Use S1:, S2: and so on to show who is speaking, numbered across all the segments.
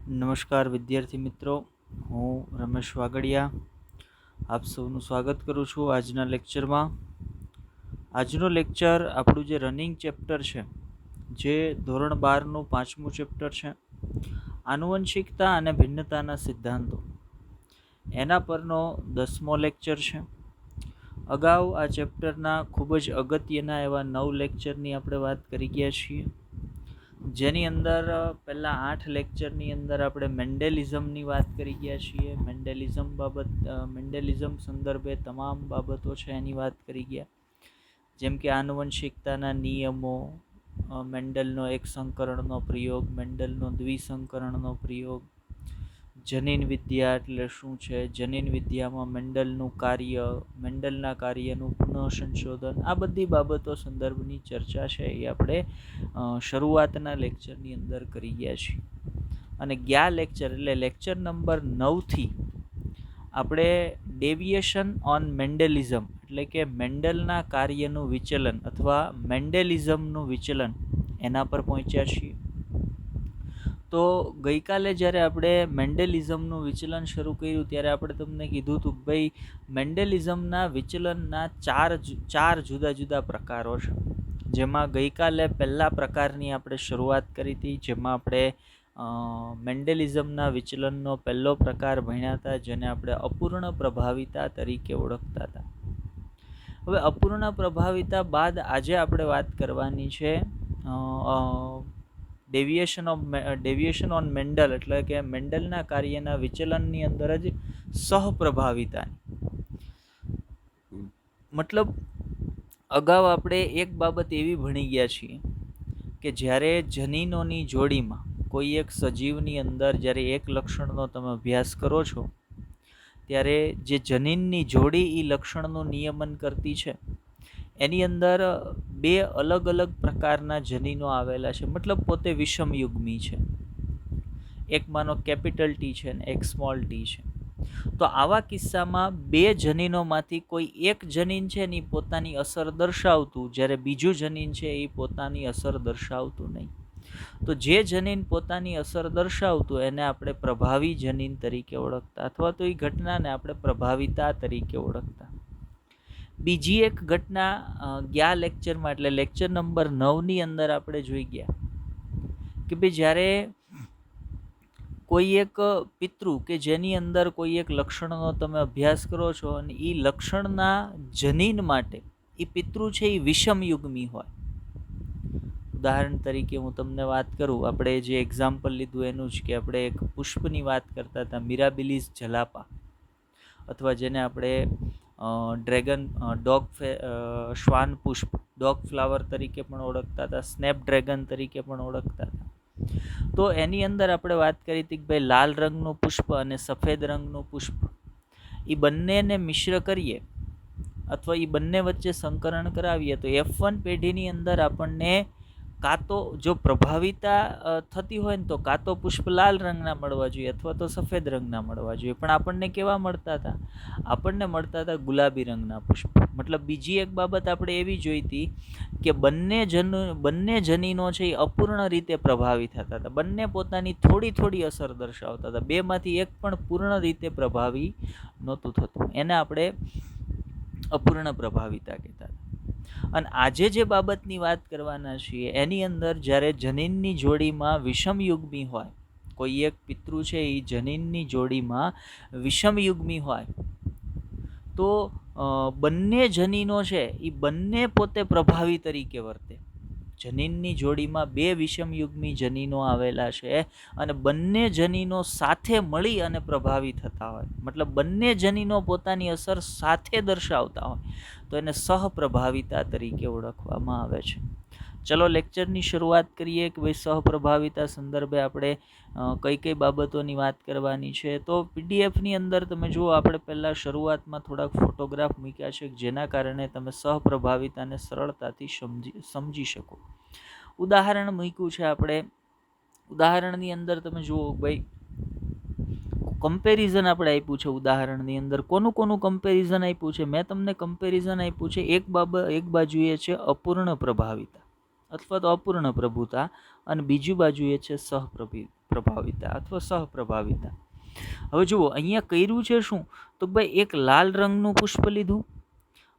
S1: નમસ્કાર વિદ્યાર્થી મિત્રો, હું રમેશ વાગડિયા આપ સૌનું સ્વાગત કરું છું આજના લેક્ચરમાં. આજનો લેક્ચર આપણું જે રનિંગ ચેપ્ટર છે, જે ધોરણ 12નું 5મું ચેપ્ટર છે, આનુવંશિકતા અને ભિન્નતાના સિદ્ધાંતો, એના પરનો 10મો લેક્ચર છે. અગાઉ આ ચેપ્ટરના ખૂબ જ અગત્યના એવા 9 લેક્ચરની આપણે વાત કરી ગયા છીએ, જેની અંદર પહેલાં 8 લેક્ચરની અંદર આપણે મેન્ડેલિઝમની વાત કરી ગયા છીએ. મેન્ડેલિઝમ સંદર્ભે તમામ બાબતો છે એની વાત કરી ગયા, જેમ કે આનુવંશિકતાના નિયમો, મેન્ડલનો એક સંકરણનો પ્રયોગ, મેન્ડલનો દ્વિસંકરણનો પ્રયોગ, જનીન વિદ્યા એટલે શું છે, જનીન વિદ્યામાં મેન્ડલનું કાર્ય, મેન્ડલના કાર્યનું પુનઃસંશોધન, આ બધી બાબતો સંદર્ભની ચર્ચા છે એ આપણે શરૂઆતના લેક્ચરની અંદર કરી ગયા છીએ. અને ગયા લેક્ચર એટલે લેક્ચર નંબર 9થી આપણે ડેવિએશન ઓન મેન્ડેલિઝમ એટલે કે મેન્ડલના કાર્યનું વિચલન અથવા મેન્ડેલિઝમનું વિચલન એના પર પહોંચ્યા છીએ. તો ગઈકાલે જ્યારે આપણે મેન્ડેલિઝમનું વિચલન શરૂ કર્યું ત્યારે આપણે તમને કીધું હતું કે ભાઈ મેન્ડેલિઝમના વિચલનના ચાર જુદા જુદા પ્રકારો છે, જેમાં ગઈકાલે પહેલા પ્રકારની આપણે શરૂઆત કરી હતી, જેમાં આપણે મેન્ડેલિઝમના વિચલનનો પહેલો પ્રકાર ભણ્યા હતા, જેને આપણે અપૂર્ણ પ્રભાવિતા તરીકે ઓળખતા હતા. હવે અપૂર્ણ પ્રભાવિતા બાદ આજે આપણે વાત કરવાની છે ડેવિએશન ઓન મેન્ડલ એટલે કે મેન્ડલના કાર્યના વિચલનની અંદર જ સહપ્રભાવિતાની. મતલબ અગાઉ આપણે એક બાબત એવી ભણી ગયા છીએ કે જ્યારે જનીનોની જોડીમાં કોઈ એક સજીવની અંદર જ્યારે એક લક્ષણનો તમે અભ્યાસ કરો છો, ત્યારે જે જનીનની જોડી એ લક્ષણનું નિયમન કરતી છે, એની અંદર બે અલગ અલગ પ્રકારના જનીનો આવેલા છે, મતલબ પોતે વિષમયુગ્મી છે. એક માનો કેપિટલ ટી છે ને એક સ્મોલ ટી છે. તો આવા કિસ્સામાં બે જનીનોમાંથી કોઈ એક જનીન છે ને એ પોતાની અસર દર્શાવતું, જ્યારે બીજું જનીન છે એ પોતાની અસર દર્શાવતું નહીં. તો જે જનીન પોતાની અસર દર્શાવતું એને આપણે પ્રભાવી જનીન તરીકે ઓળખતા, અથવા તો એ ઘટનાને આપણે પ્રભાવિતા તરીકે ઓળખતા. બીજી એક ઘટના ગયા લેક્ચરમાં એટલે લેક્ચર નંબર 9ની અંદર આપણે જોઈ ગયા કે ભાઈ જ્યારે કોઈ એક પિતૃ કે જેની અંદર કોઈ એક લક્ષણનો તમે અભ્યાસ કરો છો અને એ લક્ષણના જનીન માટે એ પિતૃ છે એ વિષમયુગ્મી હોય. ઉદાહરણ તરીકે હું તમને વાત કરું, આપણે જે એક્ઝામ્પલ લીધું એનું જ, કે આપણે એક પુષ્પની વાત કરતા હતા, મિરાબિલિસ જલાપા, અથવા જેને આપણે શ્વાન પુષ્પ, ડોગ ફ્લાવર તરીકે પણ ઓળખતા હતા, સ્નેપ ડ્રેગન તરીકે પણ ઓળખતા હતા. તો એની અંદર આપણે વાત કરી હતી કે ભાઈ લાલ રંગનું પુષ્પ અને સફેદ રંગનું પુષ્પ એ બંનેને મિશ્ર કરીએ અથવા એ બંને વચ્ચે સંકરણ કરાવીએ તો F1 પેઢીની અંદર આપણને કાં તો જો પ્રભાવિતા થતી હોય ને તો કાં તો પુષ્પ લાલ રંગના મળવા જોઈએ અથવા તો સફેદ રંગના મળવા જોઈએ, પણ આપણને કેવા મળતા હતા? આપણને મળતા હતા ગુલાબી રંગના પુષ્પ. મતલબ બીજી એક બાબત આપણે એવી જોઈ હતી કે બંને જનીનો છે એ અપૂર્ણ રીતે પ્રભાવિત થતા હતા, બંને પોતાની થોડી થોડી અસર દર્શાવતા હતા, બેમાંથી એક પણ પૂર્ણ રીતે પ્રભાવી નહોતું થતું. એને આપણે અપૂર્ણ પ્રભાવિતા કહેતા હતા. અને આજે જે બાબતની વાત કરવાના છીએ એની અંદર જ્યારે જનીનની જોડીમાં વિષમયુગ્મી હોય, કોઈ એક પિતૃ છે એ જનીનની જોડીમાં વિષમયુગ્મી હોય તો બંને જનીનો છે એ બંને પોતે પ્રભાવી તરીકે વર્તે. જનીનની જોડીમાં બે વિષમયુગ્મી જનીનો આવેલા છે અને બંને જનીનો સાથે મળી અને પ્રભાવિત થતા હોય, મતલબ બંને જનીનો પોતાની અસર સાથે દર્શાવતા હોય તો એને સહપ્રભાવિતા તરીકે ઓળખવામાં આવે છે. ચલો લેક્ચરની શરૂઆત કરીએ કે ભાઈ સહપ્રભાવિતા સંદર્ભે આપણે કઈ કઈ બાબતોની વાત કરવાની છે. તો પીડીએફની અંદર તમે જુઓ, આપણે પહેલાં શરૂઆતમાં થોડાક ફોટોગ્રાફ મૂક્યા છે જેના કારણે તમે સહપ્રભાવિતાને સરળતાથી સમજી શકો. ઉદાહરણ મૂક્યું છે આપણે. ઉદાહરણની અંદર તમે જુઓ ભાઈ કમ્પેરિઝન આપણે આપ્યું છે. ઉદાહરણની અંદર કોનું કમ્પેરિઝન આપ્યું છે? મેં તમને કમ્પેરિઝન આપ્યું છે એક બાજુએ છે અપૂર્ણ પ્રભાવિતા અથવા તો અપૂર્ણ પ્રભુતા, અને બીજી બાજુ એ છે પ્રભાવિતા અથવા સહપ્રભાવિતા. હવે જુઓ અહીંયા કર્યું છે શું, તો ભાઈ એક લાલ રંગનું પુષ્પ લીધું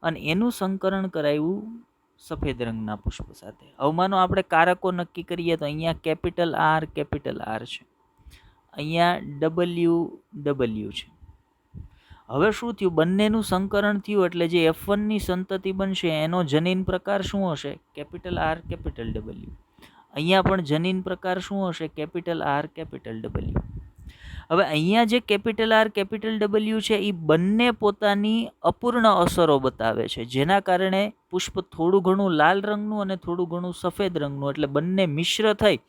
S1: અને એનું સંકરણ કરાવ્યું સફેદ રંગના પુષ્પ સાથે. હવે માનો આપણે કારકો નક્કી કરીએ તો અહીંયા કેપિટલ આર છે, અહીંયા ડબલ્યુ છે. હવે શું થયું, બંનેનું સંકરણ થયું એટલે જે F1ની સંતતિ બનશે એનો જનીન પ્રકાર શું હશે, કેપિટલ આર કેપિટલ ડબલ્યુ. અહીંયા પણ જનીન પ્રકાર શું હશે, કેપિટલ આર કેપિટલ ડબલ્યુ. હવે અહીંયા જે કેપિટલ આર કેપિટલ ડબલ્યુ છે એ બંને પોતાની અપૂર્ણ અસરો બતાવે છે, જેના કારણે પુષ્પ થોડું ઘણું લાલ રંગનું અને થોડું ઘણું સફેદ રંગનું, એટલે બંને મિશ્ર થઈ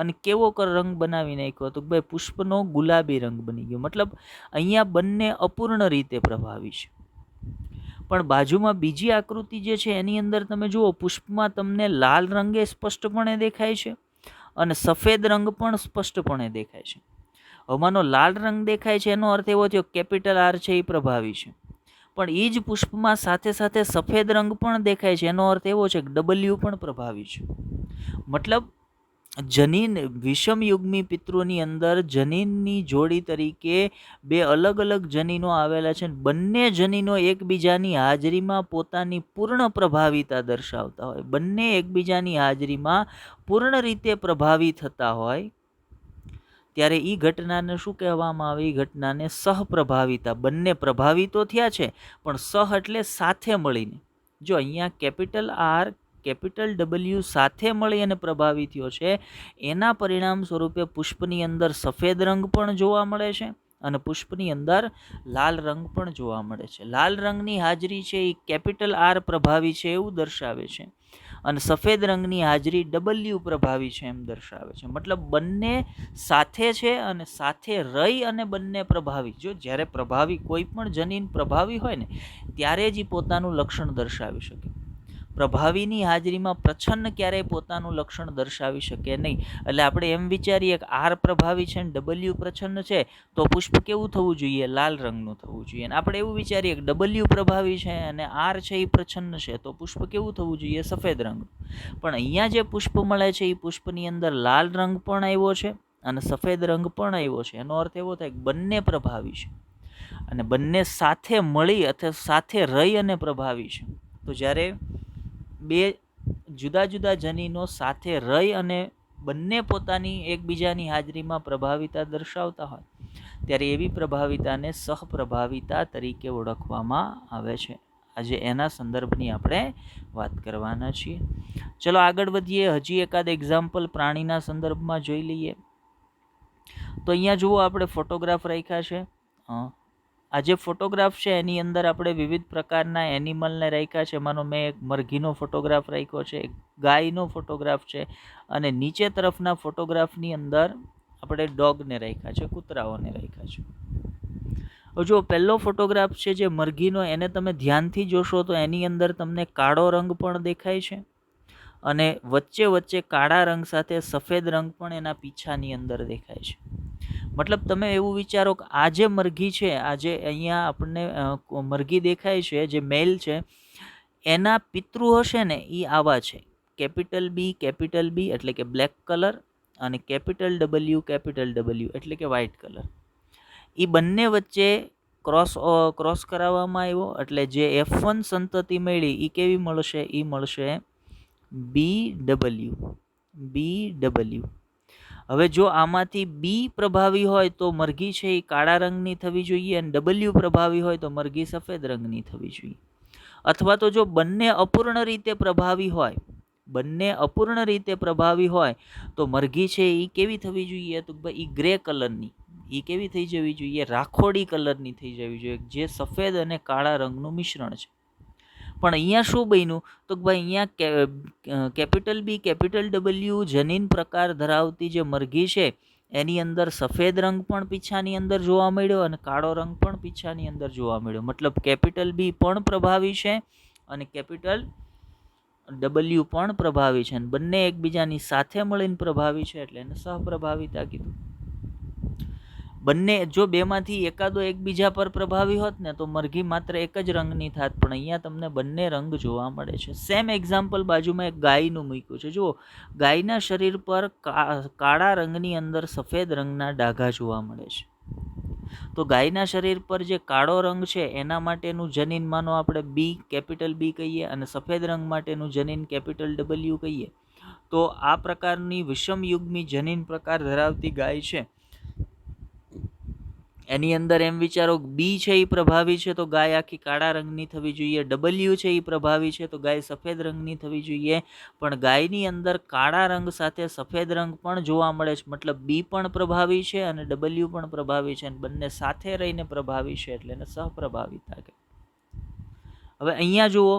S1: અને કેવો રંગ બનાવી નાખ્યો, તો ભાઈ પુષ્પનો ગુલાબી રંગ બની ગયો. મતલબ અહીંયા બંને અપૂર્ણ રીતે પ્રભાવી છે. પણ બાજુમાં બીજી આકૃતિ જે છે એની અંદર તમે જુઓ, પુષ્પમાં તમને લાલ રંગે સ્પષ્ટપણે દેખાય છે અને સફેદ રંગ પણ સ્પષ્ટપણે દેખાય છે. હવેનો લાલ રંગ દેખાય છે એનો અર્થ એવો થયો કેપિટલ આર છે એ પ્રભાવી છે, પણ એ જ પુષ્પમાં સાથે સાથે સફેદ રંગ પણ દેખાય છે, એનો અર્થ એવો છે કે ડબલ્યુ પણ પ્રભાવી છે. મતલબ જનીન વિષમયુગ્મી પિતૃની અંદર જનીનની જોડી તરીકે બે અલગ અલગ જનીનો આવેલા છે. બંને જનીનો એકબીજાની હાજરીમાં પોતાની પૂર્ણ પ્રભાવિતા દર્શાવતા હોય, બંને એકબીજાની હાજરીમાં પૂર્ણ રીતે પ્રભાવિત થતા હોય, ત્યારે એ ઘટનાને શું કહેવામાં આવે, એ ઘટનાને સહપ્રભાવિતા. બંને પ્રભાવિતો થયા છે પણ સહ એટલે સાથે મળીને. જો અહીંયા કેપિટલ આર કેપિટલ ડબલ્યુ સાથે મળી અને પ્રભાવિત થયો છે, એના પરિણામ સ્વરૂપે પુષ્પની અંદર સફેદ રંગ પણ જોવા મળે છે અને પુષ્પની અંદર લાલ રંગ પણ જોવા મળે છે. લાલ રંગની હાજરી છે એ કેપિટલ આર પ્રભાવી છે એવું દર્શાવે છે, અને સફેદ રંગની હાજરી ડબલ્યુ પ્રભાવી છે એમ દર્શાવે છે. મતલબ બંને સાથે છે અને સાથે રહી અને બંને પ્રભાવી. જો જ્યારે પ્રભાવી કોઈ પણ જનીન પ્રભાવી હોય ને ત્યારે જ પોતાનું લક્ષણ દર્શાવી શકે. પ્રભાવીની હાજરીમાં પ્રચ્છન્ન ક્યારેય પોતાનું લક્ષણ દર્શાવી શકે નહીં. એટલે આપણે એમ વિચારીએ કે આર પ્રભાવી છે ને ડબલ્યુ પ્રચ્છન્ન છે તો પુષ્પ કેવું થવું જોઈએ, લાલ રંગનું થવું જોઈએ. અને આપણે એવું વિચારીએ કે ડબલ્યુ પ્રભાવી છે અને આર છે એ પ્રચ્છન્ન છે તો પુષ્પ કેવું થવું જોઈએ, સફેદ રંગ. પણ અહીંયા જે પુષ્પ મળે છે એ પુષ્પની અંદર લાલ રંગ પણ આવ્યો છે અને સફેદ રંગ પણ આવ્યો છે. એનો અર્થ એવો થાય કે બંને પ્રભાવી છે અને બંને સાથે મળી અથવા સાથે રહી અને પ્રભાવી છે. તો જ્યારે બે જુદા જુદા જનીનો સાથે રહી અને બંને પોતાની એકબીજાની હાજરીમાં પ્રભાવિતા દર્શાવતા હોય ત્યારે એવી પ્રભાવિતાને સહપ્રભાવિતા તરીકે ઓળખવામાં આવે છે. આજે એના સંદર્ભની આપણે વાત કરવાના છીએ. ચલો આગળ વધીએ. હજી એકાદ એક્ઝામ્પલ પ્રાણીના સંદર્ભમાં જોઈ લઈએ. તો અહીંયા જુઓ આપણે ફોટોગ્રાફ રાખ્યા છે. આ જે ફોટોગ્રાફ છે એની અંદર આપણે વિવિધ પ્રકારના એનિમલને રાખ્યા છે. એમાંનો મેં એક મરઘીનો ફોટોગ્રાફ રાખ્યો છે, એક ગાયનો ફોટોગ્રાફ છે, અને નીચે તરફના ફોટોગ્રાફની અંદર આપણે ડોગને રાખ્યા છે, કૂતરાઓને રાખ્યા છે. જો પહેલો ફોટોગ્રાફ છે જે મરઘીનો, એને તમે ધ્યાનથી જોશો તો એની અંદર તમને કાળો રંગ પણ દેખાય છે અને વચ્ચે વચ્ચે કાળા રંગ સાથે સફેદ રંગ પણ એના પીછાની અંદર દેખાય છે. મતલબ તમે એવું વિચારો કે આ જે મરઘી છે, આ જે અહીંયા આપણને મરઘી દેખાય છે જે મેલ છે, એના પિતૃ હશે ને એ આવા છે, કેપિટલ બી એટલે કે બ્લેક કલર અને કેપિટલ ડબલ્યુ એટલે કે વ્હાઇટ કલર. એ બંને વચ્ચે ક્રોસ કરાવવામાં આવ્યો એટલે જે F1 સંતતિ મળી એ કેવી મળશે, એ મળશે BW. હવે જો આમાંથી બી પ્રભાવી હોય તો મરઘી છે એ કાળા રંગની થવી જોઈએ અને ડબલ્યુ પ્રભાવી હોય તો મરઘી સફેદ રંગની થવી જોઈએ. અથવા તો જો બંને અપૂર્ણ રીતે પ્રભાવી હોય તો મરઘી છે એ કેવી થવી જોઈએ, તો ભાઈ એ ગ્રે કલરની, એ કેવી થઈ જવી જોઈએ, રાખોડી કલરની થઈ જવી જોઈએ, જે સફેદ અને કાળા રંગનું મિશ્રણ છે. પણ અહીંયા શું બન્યું, તો ભાઈ અહીંયા કેપિટલ બી કેપિટલ ડબલ્યુ જનીન પ્રકાર ધરાવતી જે મરઘી છે એની અંદર સફેદ રંગ પણ પીછાની અંદર જોવા મળ્યો અને કાળો રંગ પણ પીછાની અંદર જોવા મળ્યો. મતલબ કેપિટલ બી પણ પ્રભાવી છે અને કેપિટલ ડબલ્યુ પણ પ્રભાવી છે અને બંને એકબીજાની સાથે મળીને પ્રભાવી છે એટલે એને સહપ્રભાવિતા કીધું. બંને જો બેમાંથી એકાદો એકબીજા પર પ્રભાવી હોત ને તો મરઘી માત્ર એક જ રંગની થાત, પણ અહીંયા તમને બંને રંગ જોવા મળે છે. સેમ એક્ઝામ્પલ બાજુમાં એક ગાયનું મૂક્યું છે. જુઓ, ગાયના શરીર પર કાળા રંગની અંદર સફેદ રંગના ડાઘા જોવા મળે છે. તો ગાયના શરીર પર જે કાળો રંગ છે એના માટેનું જનીન માનો આપણે બી, કેપિટલ બી કહીએ, અને સફેદ રંગ માટેનું જનીન કેપિટલ ડબલ્યુ કહીએ. તો આ પ્રકારની વિષમયુગ્મી જનીન પ્રકાર ધરાવતી ગાય છે, એની અંદર એમ વિચારો બી છે એ પ્રભાવી છે તો ગાય આખી કાળા રંગની થવી જોઈએ, ડબલ્યુ છે એ પ્રભાવી છે તો ગાય સફેદ રંગની થવી જોઈએ. પણ ગાયની અંદર કાળા રંગ સાથે સફેદ રંગ પણ જોવા મળે છે, મતલબ બી પણ પ્રભાવી છે અને ડબલ્યુ પણ પ્રભાવી છે, અને બંને સાથે રહીને પ્રભાવી છે, એટલે એને સહપ્રભાવિતા કહે. હવે અહીંયા જુઓ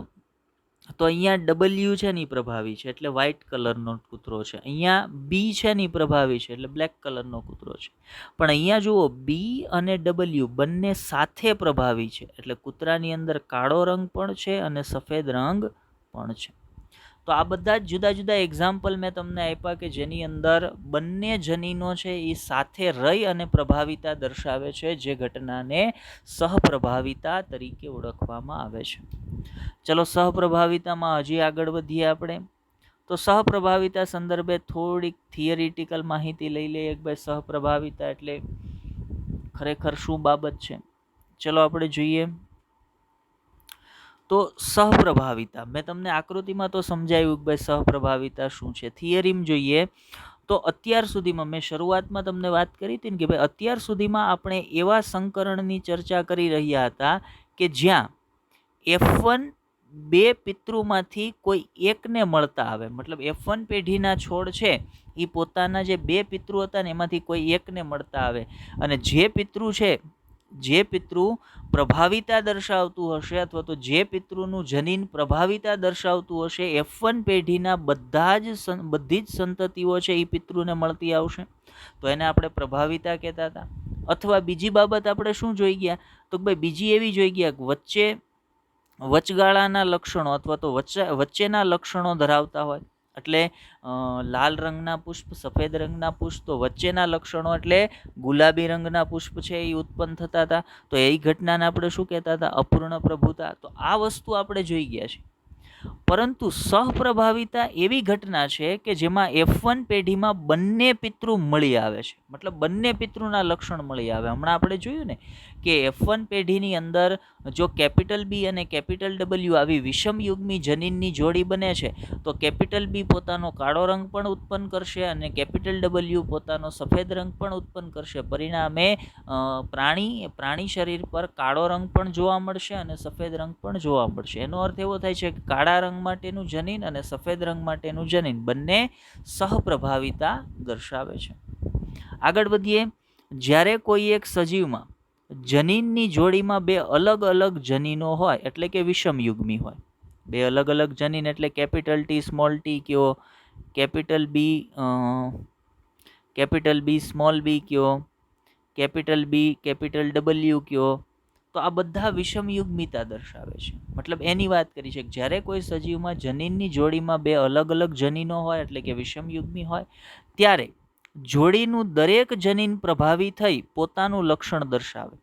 S1: તો અહીંયા ડબલ્યુ છે ને પ્રભાવી છે એટલે વ્હાઇટ કલરનો કૂતરો છે, અહીંયા બી છે ને પ્રભાવી છે એટલે બ્લેક કલરનો કૂતરો છે. પણ અહીંયા જુઓ બી અને ડબલ્યુ બંને સાથે પ્રભાવી છે એટલે કૂતરાની અંદર કાળો રંગ પણ છે અને સફેદ રંગ પણ છે. તો આ બધા જ જુદા જુદા એક્ઝામ્પલ મેં તમને આપ્યા કે જેની અંદર બંને જનીનો છે એ સાથે રહી અને પ્રભાવિતા દર્શાવે છે, જે ઘટનાને સહપ્રભાવિતા તરીકે ઓળખવામાં આવે છે. ચલો સહપ્રભાવિતામાં હજી આગળ વધીએ આપણે. તો સહપ્રભાવિતા સંદર્ભે થોડીક થિયરિટિકલ માહિતી લઈ લઈએ કે ભાઈ સહપ્રભાવિતા એટલે ખરેખર શું બાબત છે. ચલો આપણે જોઈએ. તો સહપ્રભાવિતા મેં તમને આકૃતિમાં તો સમજાવ્યું કે ભાઈ સહપ્રભાવિતા શું છે. થિયરીમાં જોઈએ તો અત્યાર સુધીમાં મેં શરૂઆતમાં તમને વાત કરી હતી ને કે ભાઈ અત્યાર સુધીમાં આપણે એવા સંકરણની ચર્ચા કરી રહ્યા હતા કે જ્યાં F1 બે પિતૃમાંથી કોઈ એકને મળતા આવે, મતલબ F1 પેઢીના છોડ છે એ પોતાના જે બે પિતૃ હતા ને એમાંથી કોઈ એકને મળતા આવે, અને જે પિતૃ પ્રભાવિતા દર્શાવતું હશે અથવા તો જે પિતૃનું જનીન પ્રભાવિતા દર્શાવતું હશે F1 પેઢીના બધી જ સંતતિઓ છે એ પિતૃને મળતી આવશે, તો એને આપણે પ્રભાવિતા કહેતા હતા. અથવા બીજી બાબત આપણે શું જોઈ ગયા તો ભાઈ બીજી એવી જોઈ ગયા કે વચગાળાના લક્ષણો અથવા તો વચ્ચેના લક્ષણો ધરાવતા હોય, એટલે લાલ રંગના પુષ્પ, સફેદ રંગના પુષ્પ, તો વચ્ચેના લક્ષણો એટલે ગુલાબી રંગના પુષ્પ છે એ ઉત્પન્ન થતા હતા, તો એ ઘટનાને આપણે શું કહેતા હતા? અપૂર્ણ પ્રભુતા. તો આ વસ્તુ આપણે જોઈ ગયા છે. પરંતુ સહપ્રભાવિતા એવી ઘટના છે કે જેમાં F1 પેઢીમાં બંને પિતૃ મળી આવે છે, મતલબ બંને પિતૃના લક્ષણ મળી આવે. હમણાં આપણે જોયું ને કે F1 પેઢીની અંદર જો કેપિટલ બી અને કેપિટલ ડબલ્યુ આવી વિષમયુગ્મી જનીનની જોડી બને છે તો કેપિટલ બી પોતાનો કાળો રંગ પણ ઉત્પન્ન કરશે અને કેપિટલ ડબલ્યુ પોતાનો સફેદ રંગ પણ ઉત્પન્ન કરશે. પરિણામે પ્રાણી શરીર પર કાળો રંગ પણ જોવા મળશે અને સફેદ રંગ પણ જોવા મળશે. એનો અર્થ એવો થાય છે કે કાળા રંગ માટેનું જનીન અને સફેદ રંગ માટેનું જનીન બંને સહપ્રભાવિતા દર્શાવે છે. આગળ વધીએ. જ્યારે કોઈ એક સજીવમાં જનીનની જોડીમાં બે અલગ અલગ જનીનો હોય એટલે કે વિષમયુગ્મી હોય, બે અલગ અલગ જનીન એટલે કેપિટલ ટી સ્મોલ ટી કયો, કેપિટલ બી સ્મોલ બી કયો, કેપિટલ બી કેપિટલ ડબલ્યુ કયો, તો આ બધા વિષમયુગ્મિતા દર્શાવે છે. મતલબ એની વાત કરી છે કે જ્યારે કોઈ સજીવમાં જનીનની જોડીમાં બે અલગ અલગ જનીનો હોય એટલે કે વિષમયુગ્મી હોય ત્યારે જોડીનું દરેક જનીન પ્રભાવી થઈ પોતાનું લક્ષણ દર્શાવે.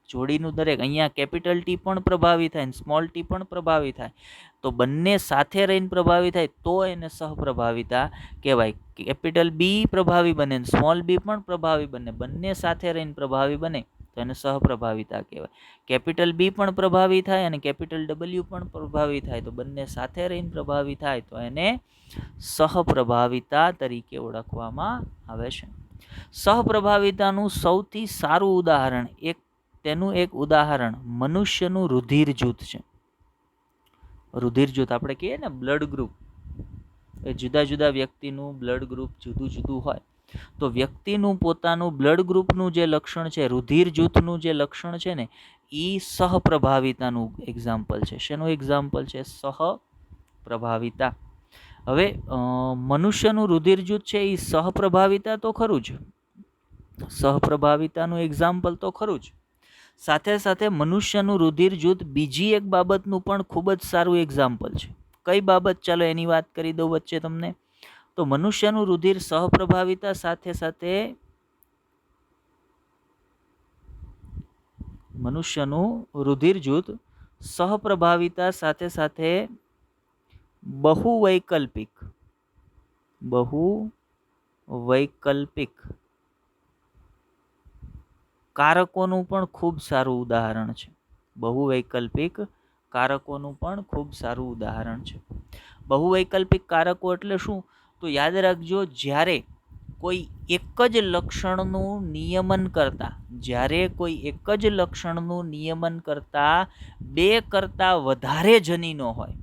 S1: જોડીનું દરેક, અહીંયા કેપિટલ ટી પણ પ્રભાવી થાય, સ્મોલ ટી પણ પ્રભાવી થાય, તો બંને સાથે રહીને પ્રભાવી થાય તો એને સહપ્રભાવિતા કહેવાય. કેપિટલ બી પ્રભાવી બને, સ્મોલ બી પણ પ્રભાવી બને, બંને સાથે રહીને પ્રભાવી બને તો એને સહપ્રભાવિતા કહેવાય. કેપિટલ બી પણ પ્રભાવી થાય અને કેપિટલ ડબલ્યુ પણ પ્રભાવી થાય, તો બંને સાથે રહીને પ્રભાવી થાય તો એને સહપ્રભાવિતા તરીકે ઓળખવામાં આવે છે. સહપ્રભાવિતાનું સૌથી સારું ઉદાહરણ તેનું એક ઉદાહરણ મનુષ્યનું રુધિર જૂથ છે. રુધિર જૂથ આપણે કહીએ ને બ્લડ ગ્રુપ, એ જુદા જુદા વ્યક્તિનું બ્લડ ગ્રુપ જુદું જુદું હોય, તો વ્યક્તિનું પોતાનું બ્લડ ગ્રુપનું જે લક્ષણ છે, રુધિર જૂથનું જે લક્ષણ છે ને, એ સહપ્રભાવિતાનું એક્ઝામ્પલ છે. શેનું એક્ઝામ્પલ છે? સહપ્રભાવિતા. હવે મનુષ્યનું રુધિર જૂથ છે એ સહપ્રભાવિતા તો ખરું જ, સહપ્રભાવિતાનું એક્ઝામ્પલ તો ખરું જ, સાથે સાથે મનુષ્યનું રુધિર જૂથ બીજી એક બાબતનું પણ ખૂબ જ સારું એક્ઝામ્પલ છે. કઈ બાબત? ચાલો એની વાત કરી દઉં વચ્ચે તમને. તો મનુષ્યનું રુધિર સહપ્રભાવિતા સાથે સાથે મનુષ્યનું રુધિર જૂથ સહપ્રભાવિતા સાથે સાથે બહુવૈકલ્પિક કારકોનું પણ ખૂબ સારું ઉદાહરણ છે. બહુવૈકલ્પિક કારકોનું પણ ખૂબ સારું ઉદાહરણ છે. બહુવૈકલ્પિક કારકો એટલે શું? તો યાદ રાખજો, જ્યારે કોઈ એક જ લક્ષણનું નિયમન કરતા બે કરતાં વધારે જનીનો હોય.